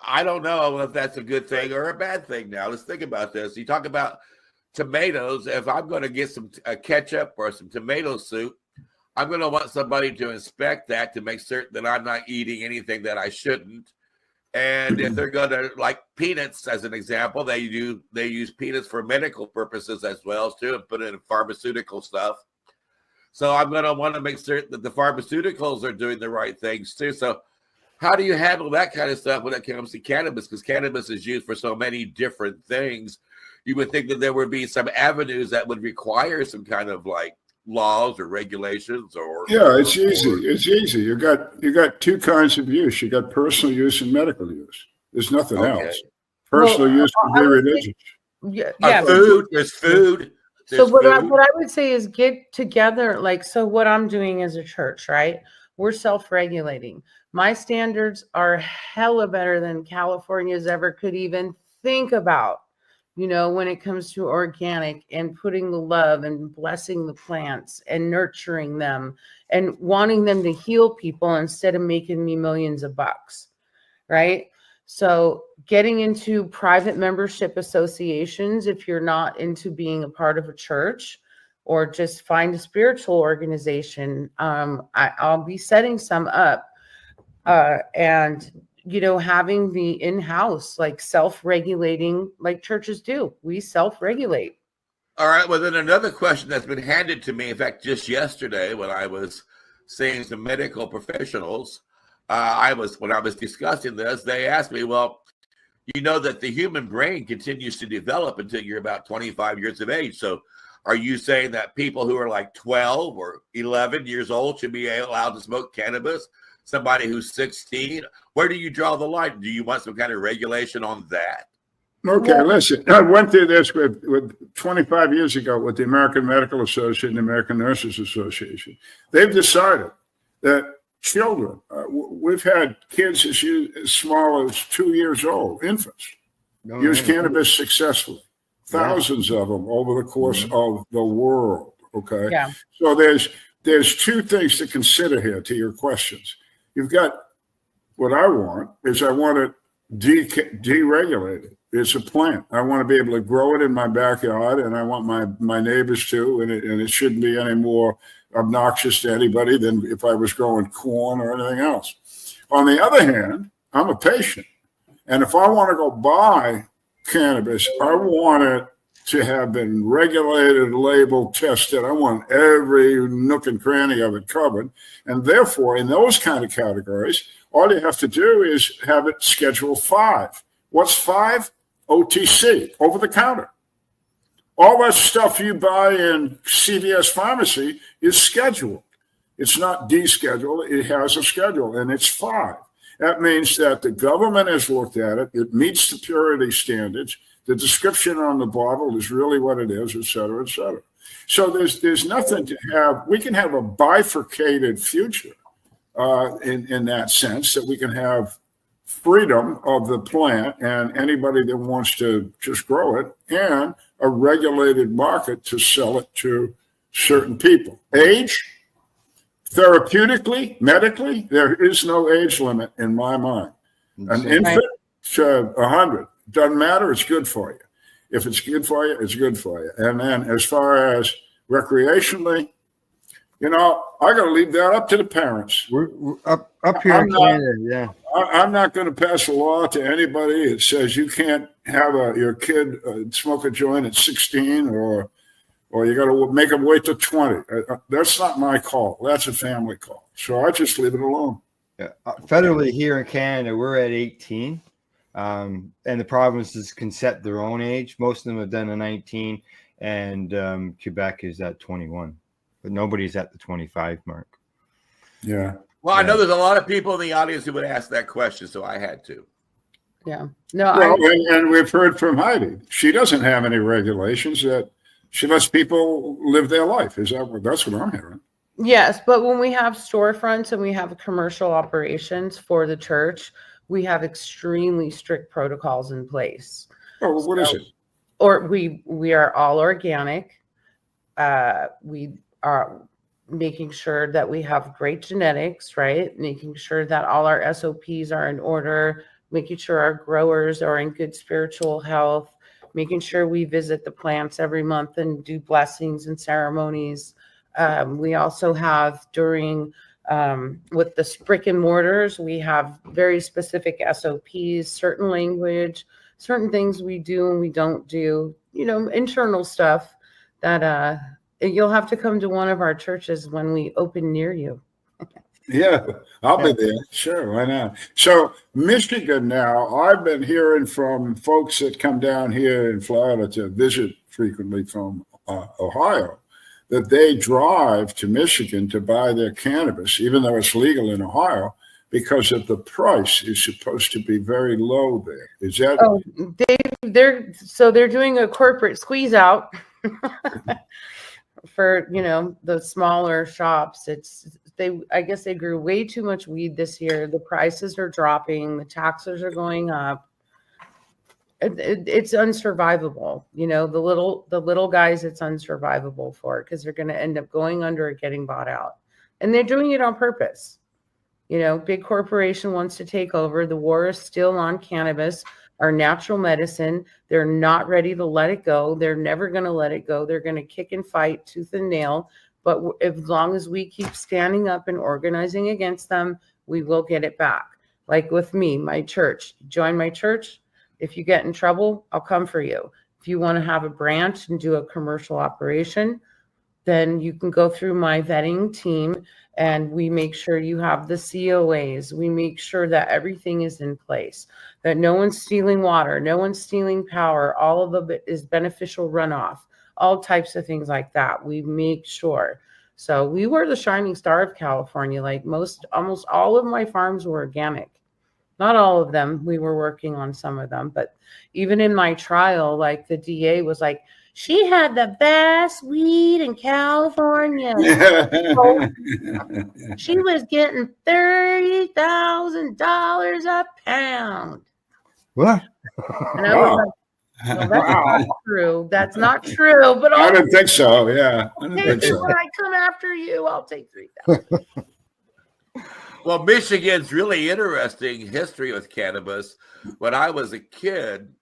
I don't know if that's a good thing or a bad thing. Now let's think about this. You talk about tomatoes. If I'm going to get some ketchup or some tomato soup, I'm going to want somebody to inspect that to make certain that I'm not eating anything that I shouldn't. And if they're going to, like peanuts, as an example, they use peanuts for medical purposes as well too, and put it in pharmaceutical stuff. So I'm going to want to make certain that the pharmaceuticals are doing the right things too. So how do you handle that kind of stuff when it comes to cannabis? Because cannabis is used for so many different things. You would think that there would be some avenues that would require some kind of like laws or regulations or it's easy. You got two kinds of use. You got personal use and medical use. There's nothing else. Personal use can be religious. Food. There's food. So what I would say is get together. Like, so what I'm doing as a church, right? We're self-regulating. My standards are hella better than California's ever could even think about. When it comes to organic and putting the love and blessing the plants and nurturing them and wanting them to heal people instead of making me millions of bucks, right? So getting into private membership associations, if you're not into being a part of a church, or just find a spiritual organization. I'll be setting some up and having the in-house, like self-regulating, like churches do. We self-regulate. All right. Well, then another question that's been handed to me, in fact, just yesterday when I was seeing some medical professionals, when I was discussing this, they asked me, well, you know that the human brain continues to develop until you're about 25 years of age. So are you saying that people who are like 12 or 11 years old should be allowed to smoke cannabis? Somebody who's 16, where do you draw the line? Do you want some kind of regulation on that? Okay, listen, I went through this with 25 years ago with the American Medical Association and the American Nurses Association. They've decided that children, we've had kids as small as 2 years old, infants, use cannabis successfully. Thousands of them over the course of the world, okay? Yeah. So there's two things to consider here to your questions. You've got what I want it deregulated. It's a plant. I want to be able to grow it in my backyard, and I want my neighbors to, and it shouldn't be any more obnoxious to anybody than if I was growing corn or anything else. On the other hand, I'm a patient, and if I want to go buy cannabis, I want it to have been regulated, labeled, tested. I want every nook and cranny of it covered. And therefore, in those kind of categories, all you have to do is have it Schedule 5. What's 5? OTC, over the counter. All that stuff you buy in CVS pharmacy is scheduled. It's not descheduled. It has a schedule, and it's 5. That means that the government has looked at it. It meets the purity standards. The description on the bottle is really what it is, et cetera, et cetera. So there's nothing to have. We can have a bifurcated future in that sense, that we can have freedom of the plant and anybody that wants to just grow it, and a regulated market to sell it to certain people. Age, therapeutically, medically, there is no age limit in my mind. An infant to 100, doesn't matter, it's good for you. If it's good for you, it's good for you. And then as far as recreationally, I got to leave that up to the parents. We're up here in Canada, yeah. I'm not going to pass a law to anybody that says you can't have your kid smoke a joint at 16, or you got to make them wait till 20. That's not my call. That's a family call. So I just leave it alone. Yeah. Federally here in Canada, we're at 18. And the provinces can set their own age. Most of them have done a 19, and Quebec is at 21. But nobody's at the 25 mark. Yeah. Well, I know there's a lot of people in the audience who would ask that question, so I had to. Yeah. No, and we've heard from Heidi. She doesn't have any regulations. That she lets people live their life. That's what I'm hearing. yes, but when we have storefronts and we have commercial operations for the church, we have extremely strict protocols in place. Oh, well, what is it? Or we are all organic. We are making sure that we have great genetics, right? Making sure that all our SOPs are in order, making sure our growers are in good spiritual health, making sure we visit the plants every month and do blessings and ceremonies. We also have during with the brick and mortars, we have very specific SOPs, certain language, certain things we do and we don't do, internal stuff that you'll have to come to one of our churches when we open near you. Yeah, I'll be there. Sure, why not? So Michigan now, I've been hearing from folks that come down here in Florida to visit frequently from Ohio, that they drive to Michigan to buy their cannabis, even though it's legal in Ohio, because of the price is supposed to be very low there. Is that? Oh, they're doing a corporate squeeze out for the smaller shops. I guess they grew way too much weed this year. The prices are dropping. The taxes are going up. It's unsurvivable. The little guys, it's unsurvivable for, because they're going to end up going under or getting bought out. And they're doing it on purpose. Big corporation wants to take over. The war is still on cannabis, our natural medicine. They're not ready to let it go. They're never going to let it go. They're going to kick and fight tooth and nail. But as long as we keep standing up and organizing against them, we will get it back. Like with me, my church. Join my church. If you get in trouble, I'll come for you. If you want to have a branch and do a commercial operation, then you can go through my vetting team, and we make sure you have the COAs. We make sure that everything is in place, that no one's stealing water, no one's stealing power. All of it is beneficial runoff, all types of things like that. We make sure. So we were the shining star of California. Like almost all of my farms were organic. Not all of them. We were working on some of them. But even in my trial, like the DA was like, she had the best weed in California. She was getting $30,000 a pound. What? And I was like, no, that's not true. That's not true. But I don't think so. Yeah. I don't think so. When I come after you, I'll take $3,000. Well, Michigan's really interesting history with cannabis. When I was a kid,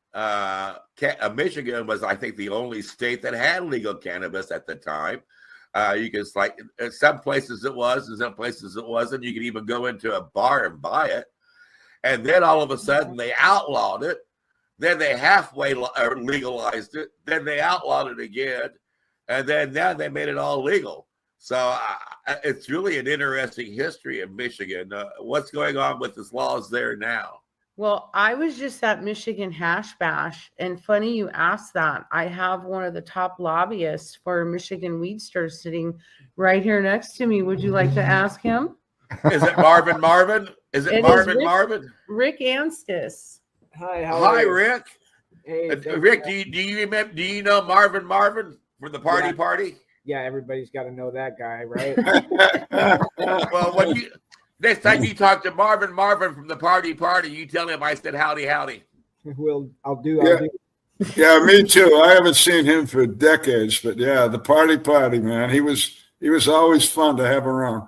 Michigan was, I think, the only state that had legal cannabis at the time. You could, some places it was, and some places it wasn't. You could even go into a bar and buy it. And then all of a sudden they outlawed it. Then they halfway legalized it. Then they outlawed it again. And then now they made it all legal. So it's really an interesting history in Michigan. What's going on with these laws there now? Well, I was just at Michigan Hash Bash, and funny you asked that. I have one of the top lobbyists for Michigan Weed Store sitting right here next to me. Would you like to ask him? Is it Marvin? Is it Marvin? Rick Anstis. Hi, Hi, Rick. Hey, Rick, do you remember? Do you know Marvin from the party? Yeah, everybody's got to know that guy, right? Well, next time you talk to Marvin from the party, you tell him I said howdy. I'll do. Yeah, me too. I haven't seen him for decades, but yeah, the party, man. He was always fun to have around.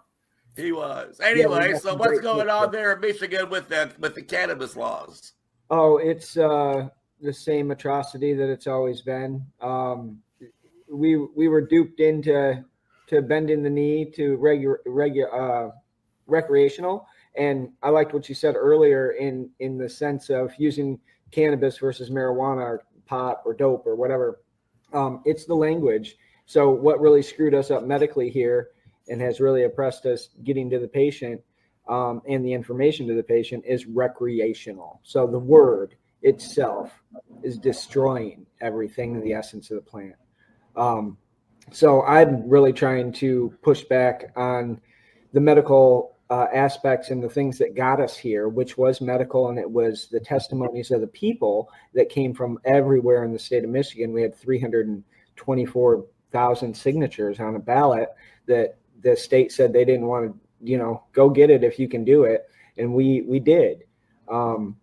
He was. Anyway, so what's going on there in Michigan with the cannabis laws? Oh, it's the same atrocity that it's always been. We were duped into bending the knee to recreational, and I liked what you said earlier in the sense of using cannabis versus marijuana or pot or dope or whatever. It's the language. So what really screwed us up medically here and has really oppressed us getting to the patient and the information to the patient is recreational. So the word itself is destroying everything, the essence of the plant. So I'm really trying to push back on the medical aspects and the things that got us here, which was medical, and it was the testimonies of the people that came from everywhere in the state of Michigan. We had 324,000 signatures on a ballot that the state said they didn't want to, go get it if you can do it. And we did. And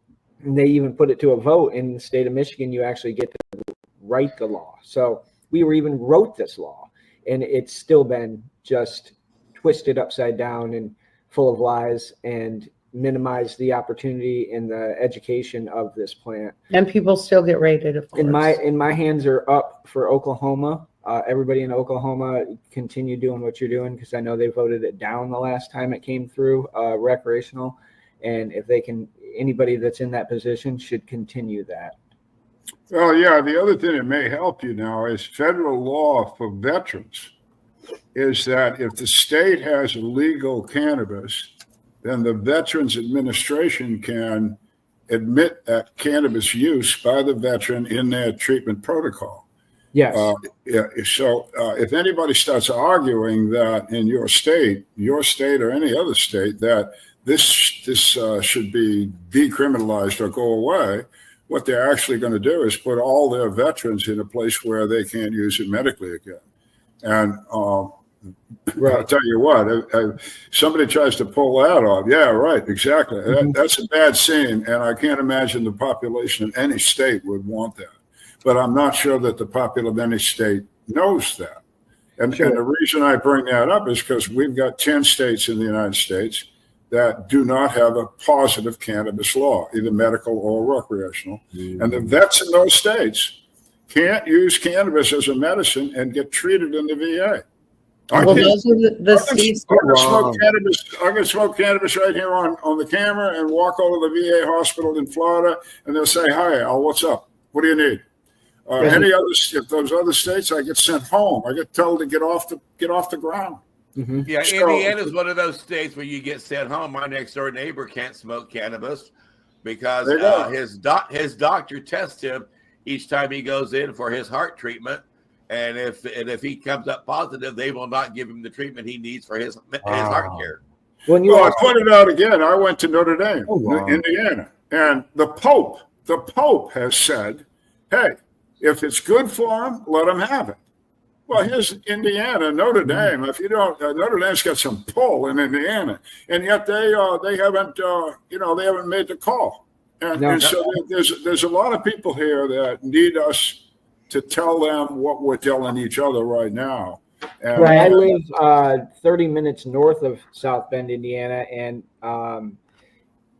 they even put it to a vote in the state of Michigan. You actually get to write the law. So we even wrote this law, and it's still been just twisted upside down and full of lies and minimize the opportunity and the education of this plant. And people still get raided, of course. And my hands are up for Oklahoma. Everybody in Oklahoma, continue doing what you're doing, because I know they voted it down the last time it came through recreational. And if they can, anybody that's in that position should continue that. Well, yeah, the other thing that may help you now is federal law for veterans is that if the state has illegal cannabis, then the Veterans Administration can admit that cannabis use by the veteran in their treatment protocol. Yes. So if anybody starts arguing that in your state or any other state, that this should be decriminalized or go away, what they're actually going to do is put all their veterans in a place where they can't use it medically again. And right. I'll tell you what, if somebody tries to pull that off, yeah, right, exactly. Mm-hmm. That's a bad scene, and I can't imagine the population in any state would want that. But I'm not sure that the population of any state knows that. And, sure. And the reason I bring that up is because we've got 10 states in the United States that do not have a positive cannabis law, either medical or recreational. Mm-hmm. And the vets in those states can't use cannabis as a medicine and get treated in the VA. Well, those are the states. I can smoke cannabis right here on the camera and walk over to the VA hospital in Florida, and they'll say, "Hi, Al, what's up? What do you need?" If those other states, I get sent home. I get told to get off the ground. Mm-hmm. Yeah, Indiana is one of those states where you get sent home. My next door neighbor can't smoke cannabis because his doctor tests him each time he goes in for his heart treatment, and if he comes up positive, they will not give him the treatment he needs for his heart care. I pointed out again. I went to Notre Dame, Indiana, and the Pope has said, "Hey, if it's good for him, let him have it." Well, here's Indiana, Notre Dame. If you don't, Notre Dame's got some pull in Indiana, and yet they haven't made the call. And so there's a lot of people here that need us to tell them what we're telling each other right now. And, right. I live 30 minutes north of South Bend, Indiana, and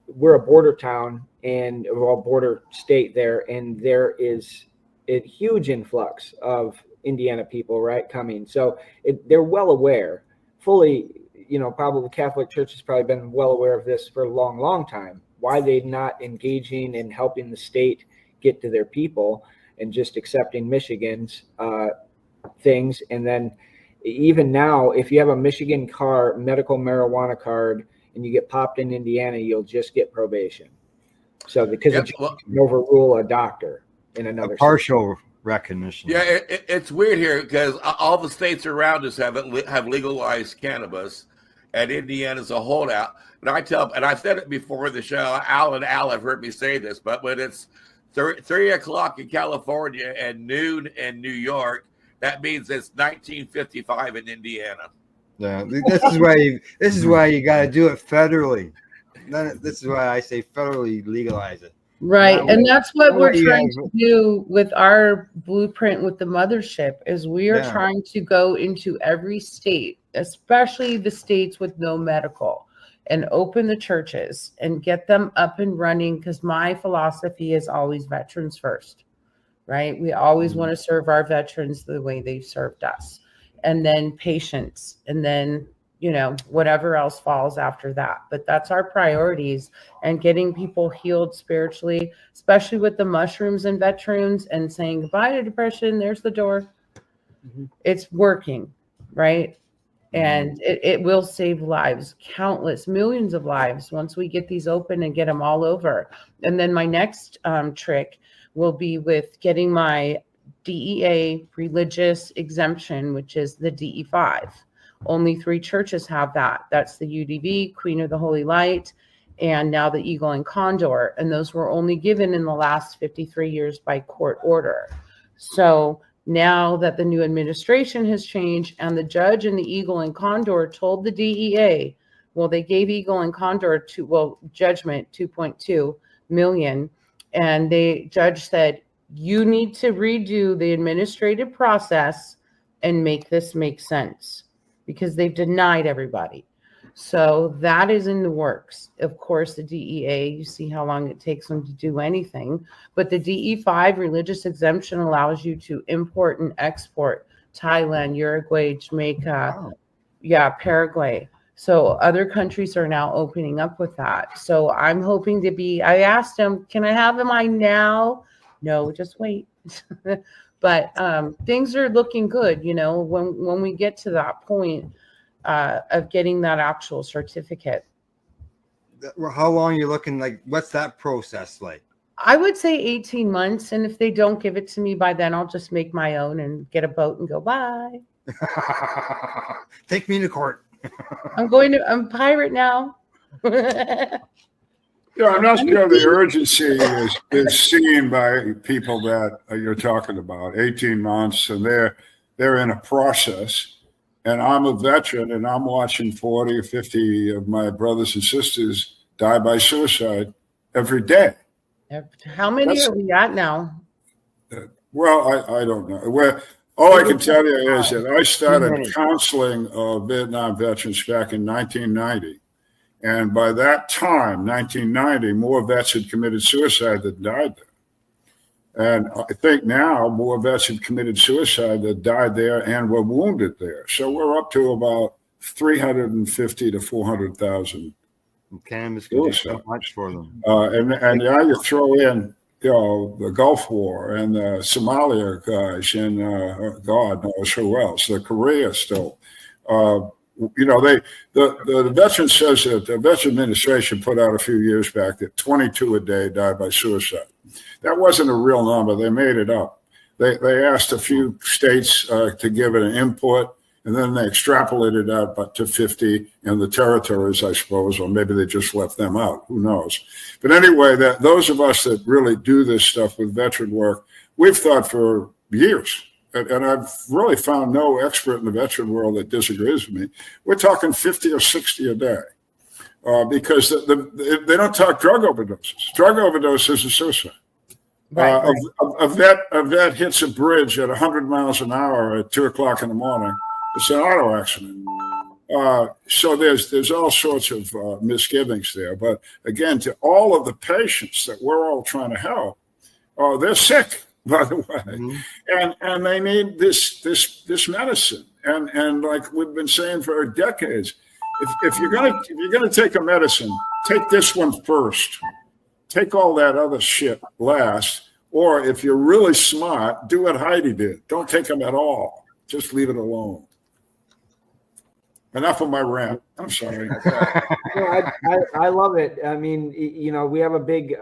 we're a border town and border state there, and there is a huge influx of Indiana people, right, coming. So they're well aware, fully, probably the Catholic Church has probably been well aware of this for a long, long time. Why they not engaging in helping the state get to their people and just accepting Michigan's things. And then even now, if you have a Michigan medical marijuana card, and you get popped in Indiana, you'll just get probation. So because Yeah, it well, can overrule a doctor in another A partial recognition. yeah, it's weird here because all the states around us have legalized cannabis, and Indiana's a holdout. And I've said it before in the show. Al have heard me say this, but when it's 3 o'clock in California and noon in New York, that means it's 1955 in Indiana. Yeah, this is why you got to do it federally. This is why I say federally legalize it. Right. And that's what we're you trying have- to do with our blueprint with the mothership is we are Yeah. trying to go into every state, especially the states with no medical, and open the churches and get them up and running. Because my philosophy is always veterans first, right? We always want to serve our veterans the way they've served us, and then patients, and then, you know, whatever else falls after that. But that's our priorities, and getting people healed spiritually, especially with the mushrooms and veterans, and saying goodbye to depression. There's the door. It's working, right? And it will save lives, countless millions of lives, once we get these open and get them all over. And then my next trick will be with getting my DEA religious exemption, which is the DE5. Only 3 churches have that. That's the UDV, Queen of the Holy Light, and now the Eagle and Condor. And those were only given in the last 53 years by court order. So now that the new administration has changed, and the judge in the Eagle and Condor told the DEA, well, they gave Eagle and Condor judgment 2.2 million. And the judge said, you need to redo the administrative process and make this make sense, because they've denied everybody. So that is in the works. Of course, the DEA, you see how long it takes them to do anything. But the DE5 religious exemption allows you to import and export Thailand, Uruguay, Jamaica, Paraguay. So other countries are now opening up with that. So I'm hoping I asked them, can I have mine now? No, just wait. But things are looking good, you know, when we get to that point of getting that actual certificate. How long are you looking? Like, what's that process like? I would say 18 months. And if they don't give it to me by then, I'll just make my own and get a boat and go, bye. Take me to court. I'm a pirate now. Yeah, I'm not sure the urgency is seen by people that you're talking about. 18 months, and they're in a process. And I'm a veteran, and I'm watching 40 or 50 of my brothers and sisters die by suicide every day. How many are we at now? Well, I don't know. Well, all I can tell you is that I started counseling Vietnam veterans back in 1990. And by that time, 1990, more vets had committed suicide than died there. And I think now more vets have committed suicide that died there and were wounded there. So we're up to about 350 to 400,000. Cannabis can do so much for them. And now you throw in, you know, the Gulf War and the Somalia guys and God knows who else, the Korea still. You know, the veteran says that the Veteran Administration put out a few years back that 22 a day died by suicide. That wasn't a real number. They made it up. They asked a few states to give it an input, and then they extrapolated out to 50 in the territories, I suppose, or maybe they just left them out. Who knows? But anyway, those of us that really do this stuff with veteran work, we've thought for years. And I've really found no expert in the veteran world that disagrees with me. We're talking 50 or 60 a day because they don't talk drug overdoses. Drug overdoses are suicide. Right. A vet hits a bridge at 100 miles an hour at 2 o'clock in the morning. It's an auto accident. So there's all sorts of misgivings there. But again, to all of the patients that we're all trying to help, they're sick, by the way, and they need this medicine. And like we've been saying for decades, if you're gonna take a medicine, take this one first. Take all that other shit last. Or if you're really smart, do what Heidi did. Don't take them at all. Just leave it alone. Enough of my rant. I'm sorry. I love it. I mean, we have a big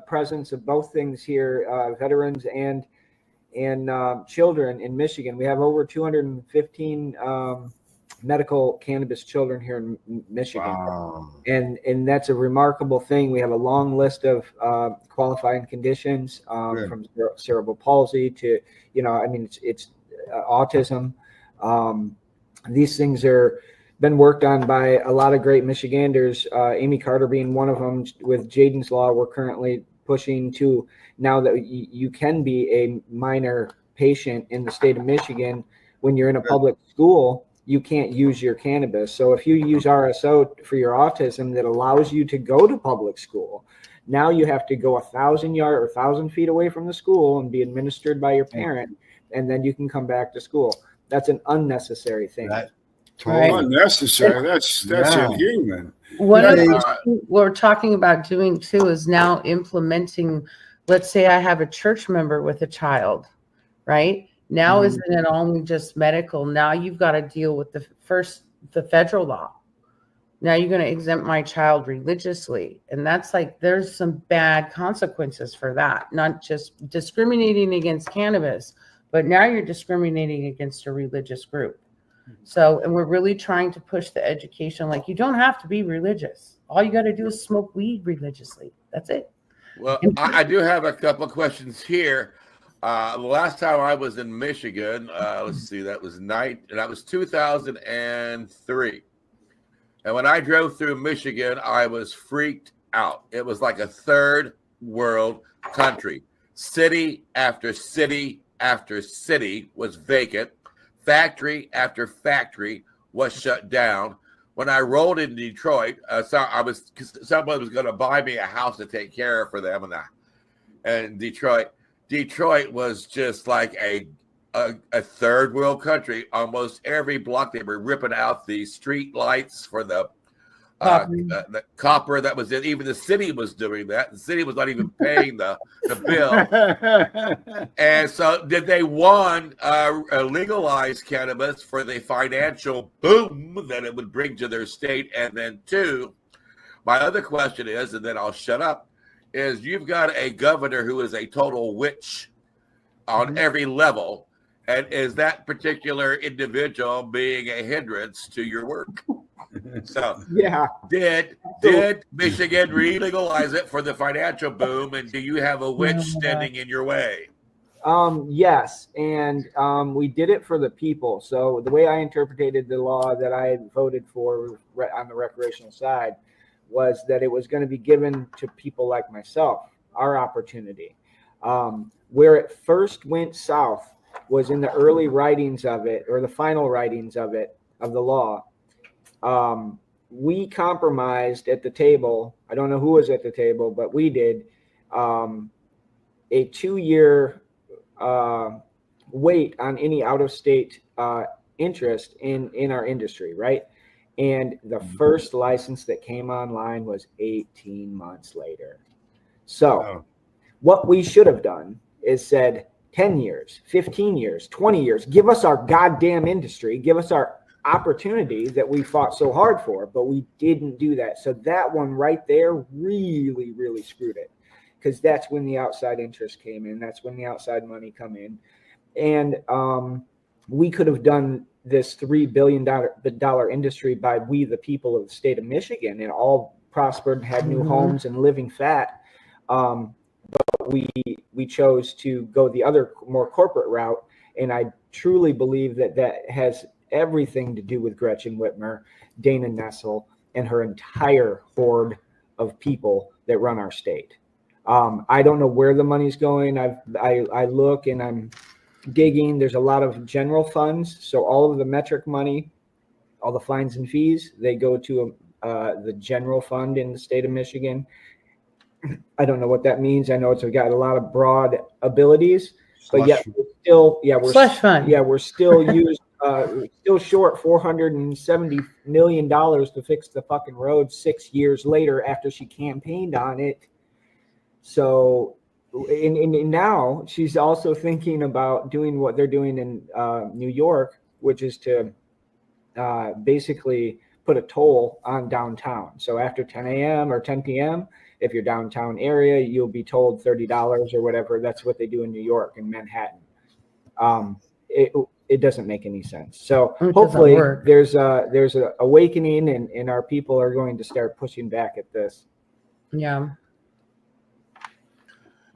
presence of both things here, veterans and children in Michigan. We have over 215 medical cannabis children here in Michigan. Wow. And that's a remarkable thing. We have a long list of qualifying conditions, from cerebral palsy to, it's autism. These things are been worked on by a lot of great Michiganders, Amy Carter being one of them. With Jaden's Law, we're currently pushing to now that you can be a minor patient in the state of Michigan. When you're in a public school, you can't use your cannabis. So if you use RSO for your autism that allows you to go to public school, now you have to go 1,000 yards or 1,000 feet away from the school and be administered by your parent, and then you can come back to school. That's an unnecessary thing. Totally unnecessary. That's inhuman. One of the things we're talking about doing too is now implementing. Let's say I have a church member with a child, right? Now isn't it only just medical? Now you've got to deal with the federal law. Now you're going to exempt my child religiously. And that's like, there's some bad consequences for that. Not just discriminating against cannabis, but now you're discriminating against a religious group. So, and we're really trying to push the education. Like, you don't have to be religious. All you got to do is smoke weed religiously. That's it. Well, I do have a couple of questions here. The last time I was in Michigan, let's see, that was 2003. And when I drove through Michigan, I was freaked out. It was like a third world country. City after city after city was vacant. Factory after factory was shut down. When I rolled in Detroit, someone was going to buy me a house to take care of for them, and Detroit was just like a third world country. Almost every block they were ripping out the street lights for the copper that was in. Even the city was doing that. The city was not even paying the bill. And so did they, one, legalize cannabis for the financial boom that it would bring to their state? And then two, my other question is, and then I'll shut up, is you've got a governor who is a total witch on every level. And is that particular individual being a hindrance to your work? So did Michigan re-legalize it for the financial boom, and do you have a witch standing in your way? Yes, and we did it for the people. So the way I interpreted the law that I voted for on the recreational side was that it was going to be given to people like myself, our opportunity. Where it first went south was in the early writings of it, or the final writings of it, of the law. We compromised at the table. I don't know who was at the table, but we did a 2-year wait on any out-of-state interest in our industry, right? And the first license that came online was 18 months later. So what we should have done is said 10 years, 15 years, 20 years, give us our goddamn industry, give us our opportunity that we fought so hard for, but we didn't do that. So that one right there really, really screwed it, because that's when the outside interest came in. That's when the outside money come in. And we could have done this $3 billion industry by we, the people of the state of Michigan, and all prospered, had new homes and living fat. But we chose to go the other more corporate route. And I truly believe that has everything to do with Gretchen Whitmer, Dana Nessel, and her entire horde of people that run our state. I don't know where the money's going. I look and I'm digging. There's a lot of general funds. So all of the metric money, all the fines and fees, they go to the general fund in the state of Michigan. I don't know what that means. I know it's got a lot of broad abilities, but yet we're still used. Still short $470 million to fix the fucking road 6 years later after she campaigned on it. So, and now she's also thinking about doing what they're doing in New York, which is to basically put a toll on downtown. So after 10 a.m. or 10 p.m., if you're downtown area, you'll be told $30 or whatever. That's what they do in New York and Manhattan. It doesn't make any sense. So hopefully there's a awakening, and our people are going to start pushing back at this. Yeah.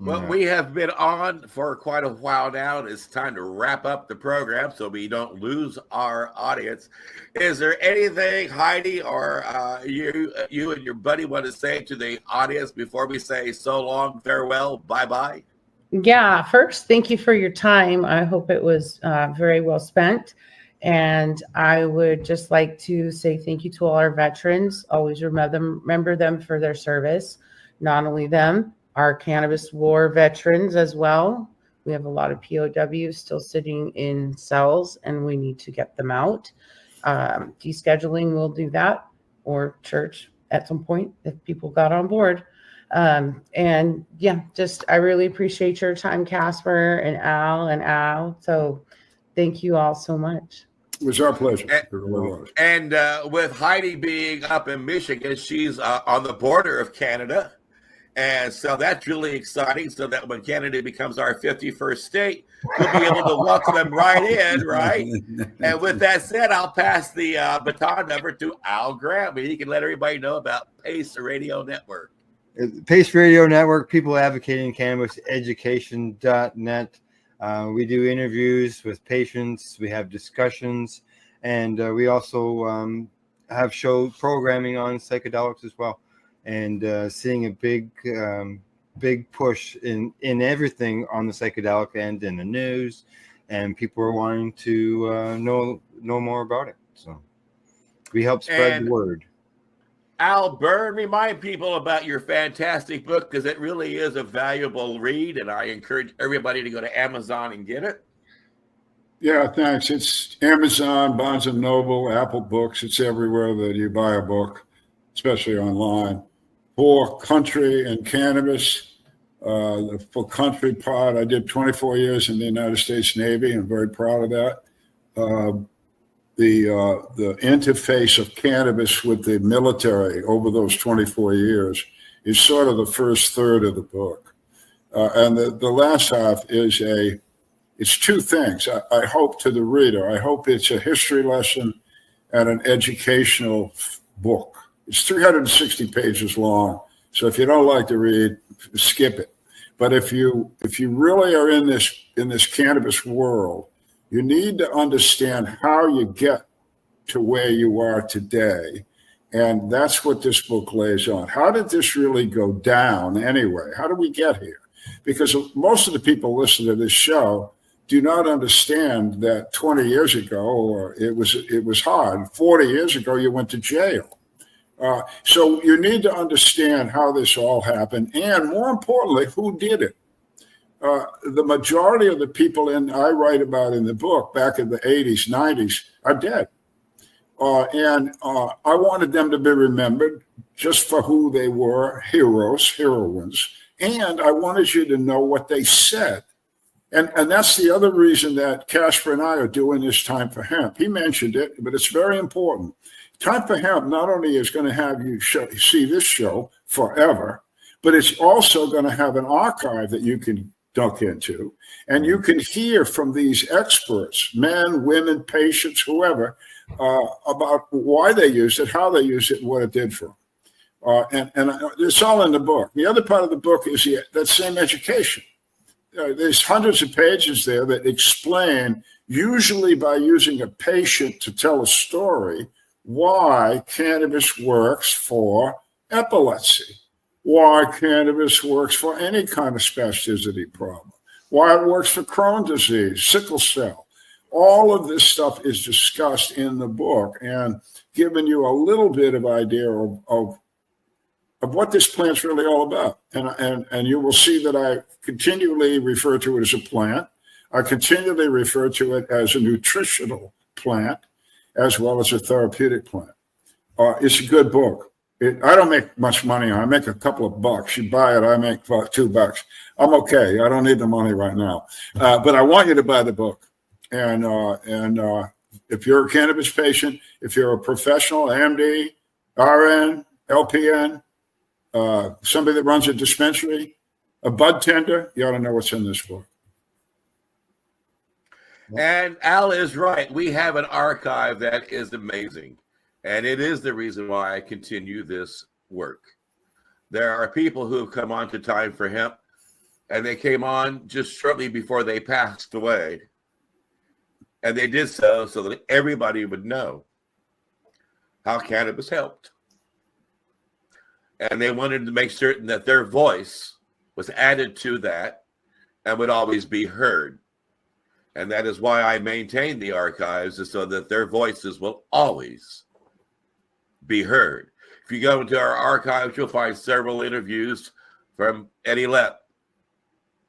Well, we have been on for quite a while now. It's time to wrap up the program so we don't lose our audience. Is there anything, Heidi, or you and your buddy want to say to the audience before we say so long, farewell, bye-bye? Yeah, first, thank you for your time. I hope it was very well spent. And I would just like to say thank you to all our veterans. Always remember them for their service. Not only them, our cannabis war veterans as well. We have a lot of POWs still sitting in cells, and we need to get them out. Descheduling will do that, or church at some point if people got on board. And yeah, just I really appreciate your time, Casper and Al. So thank you all so much. It was our pleasure. And with Heidi being up in Michigan, she's on the border of Canada. And so that's really exciting, so that when Canada becomes our 51st state, we'll be able to welcome them right in, right? And with that said, I'll pass the baton over to Al Graham, and he can let everybody know about Pace Radio Network. Pace Radio Network, people advocating cannabis education.net. We do interviews with patients, we have discussions, and we also have show programming on psychedelics as well. And seeing a big push in everything on the psychedelic end in the news, and people are wanting to know more about it. So we help spread the word. Al, Byrne, remind people about your fantastic book, because it really is a valuable read, and I encourage everybody to go to Amazon and get it. Yeah, thanks. It's Amazon, Barnes & Noble, Apple Books. It's everywhere that you buy a book, especially online. For country and cannabis, for country part, I did 24 years in the United States Navy. I'm very proud of that. The interface of cannabis with the military over those 24 years is sort of the first third of the book. And the last half is it's two things. I hope to the reader. I hope it's a history lesson and an educational book. It's 360 pages long, so if you don't like to read, skip it. But if you really are in this cannabis world, you need to understand how you get to where you are today, and that's what this book lays on. How did this really go down anyway? How did we get here? Because most of the people listening to this show do not understand that 20 years ago, or it was hard. 40 years ago, you went to jail. So you need to understand how this all happened, and more importantly, who did it. The majority of the people I write about in the book back in the 80s, 90s are dead. And I wanted them to be remembered just for who they were, heroes, heroines. And I wanted you to know what they said. And that's the other reason that Casper and I are doing this Time for Hemp. He mentioned it, but it's very important. Time for Hemp not only is going to have you see this show forever, but it's also going to have an archive that you can dunk into, and you can hear from these experts, men, women, patients, whoever, about why they use it, how they use it, and what it did for them. And it's all in the book. The other part of the book is that same education. There's hundreds of pages there that explain, usually by using a patient to tell a story, why cannabis works for epilepsy, why cannabis works for any kind of spasticity problem, why it works for Crohn's disease, sickle cell. All of this stuff is discussed in the book and giving you a little bit of idea of what this plant's really all about. And you will see that I continually refer to it as a plant. I continually refer to it as a nutritional plant as well as a therapeutic plant. It's a good book. I don't make much money on it. I make a couple of bucks. You buy it, I make about $2. I'm okay. I don't need the money right now. But I want you to buy the book. And if you're a cannabis patient, if you're a professional, MD, RN, LPN, somebody that runs a dispensary, a bud tender, you ought to know what's in this book. And Al is right. We have an archive that is amazing. And it is the reason why I continue this work. There are people who have come on to Time for Hemp, and they came on just shortly before they passed away. And they did so that everybody would know how cannabis helped. And they wanted to make certain that their voice was added to that and would always be heard. And that is why I maintain the archives, is so that their voices will always be heard. If you go into our archives, you'll find several interviews from Eddie Lepp,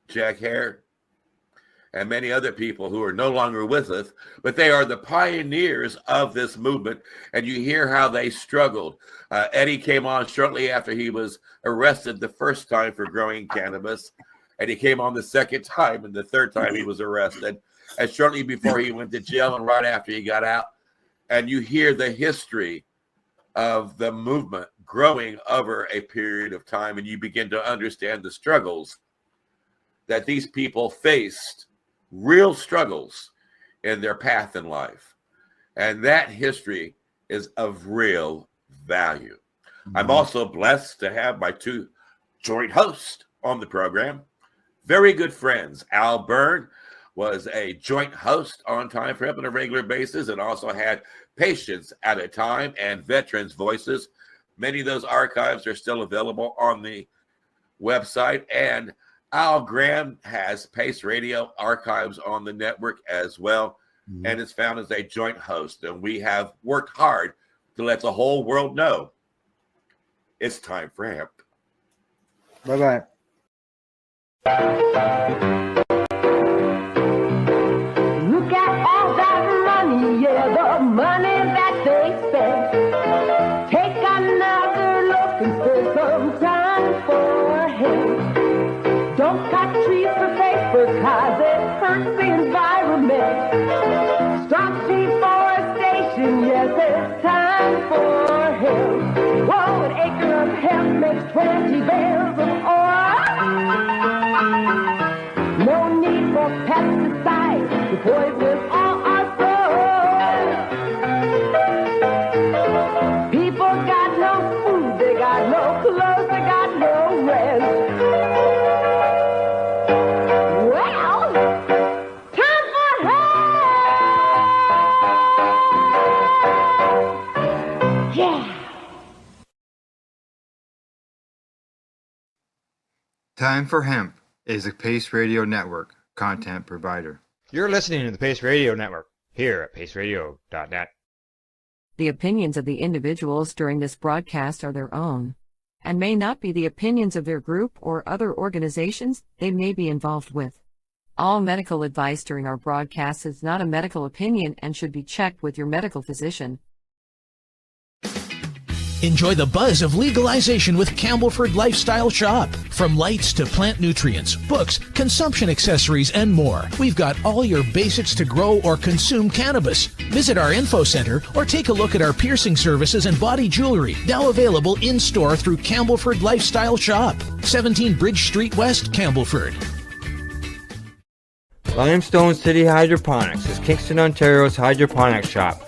Jack Hare, and many other people who are no longer with us, but they are the pioneers of this movement. And you hear how they struggled. Eddie came on shortly after he was arrested the first time for growing cannabis. And he came on the second time, and the third time he was arrested. And shortly before he went to jail and right after he got out. And you hear the history of the movement growing over a period of time, and you begin to understand the struggles that these people faced, real struggles in their path in life. And that history is of real value. I'm also blessed to have my two joint hosts on the program. Very good friends. Al Byrne was a joint host on Time for Hemp on a regular basis, and also had Patients at a Time and Veterans Voices. Many of those archives are still available on the website. And Al Graham has Pace Radio archives on the network as well, and is found as a joint host. And we have worked hard to let the whole world know it's time for hemp. Bye-bye. Look at all that money, yeah, the money that they spent. Take another look and spend some time for him. Don't cut trees for paper, cause it hurts the environment. Stop deforestation, yes, it's time for him. Whoa, an acre of hemp makes 20 bales of oil. No need for pesticides to poison all our soil. People got no food, they got no clothes, they got no rest. Well, time for help! Yeah. Time for Hemp is a Pace Radio Network content provider. You're listening to the Pace Radio Network here at paceradio.net. The opinions of the individuals during this broadcast are their own, and may not be the opinions of their group or other organizations they may be involved with. All medical advice during our broadcast is not a medical opinion and should be checked with your medical physician. Enjoy the buzz of legalization with Campbellford Lifestyle Shop. From lights to plant nutrients, books, consumption accessories, and more, we've got all your basics to grow or consume cannabis. Visit our info center or take a look at our piercing services and body jewelry, now available in-store through Campbellford Lifestyle Shop, 17 Bridge Street West, Campbellford. Limestone City Hydroponics is Kingston, Ontario's hydroponics shop.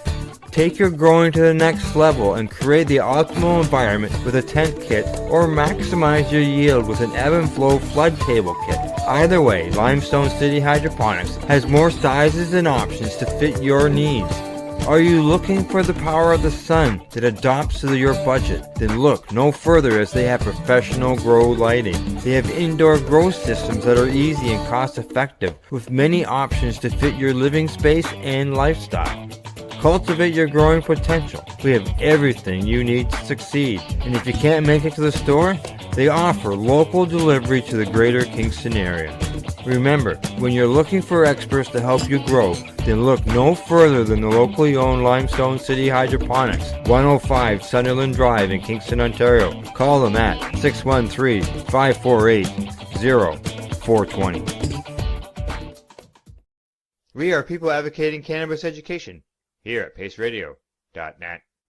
Take your growing to the next level and create the optimal environment with a tent kit, or maximize your yield with an ebb and flow flood table kit. Either way, Limestone City Hydroponics has more sizes and options to fit your needs. Are you looking for the power of the sun that adapts to your budget? Then look no further, as they have professional grow lighting. They have indoor grow systems that are easy and cost effective, with many options to fit your living space and lifestyle. Cultivate your growing potential. We have everything you need to succeed. And if you can't make it to the store, they offer local delivery to the greater Kingston area. Remember, when you're looking for experts to help you grow, then look no further than the locally owned Limestone City Hydroponics, 105 Sunderland Drive in Kingston, Ontario. Call them at 613-548-0420. We are people advocating cannabis education here at paceradio.net.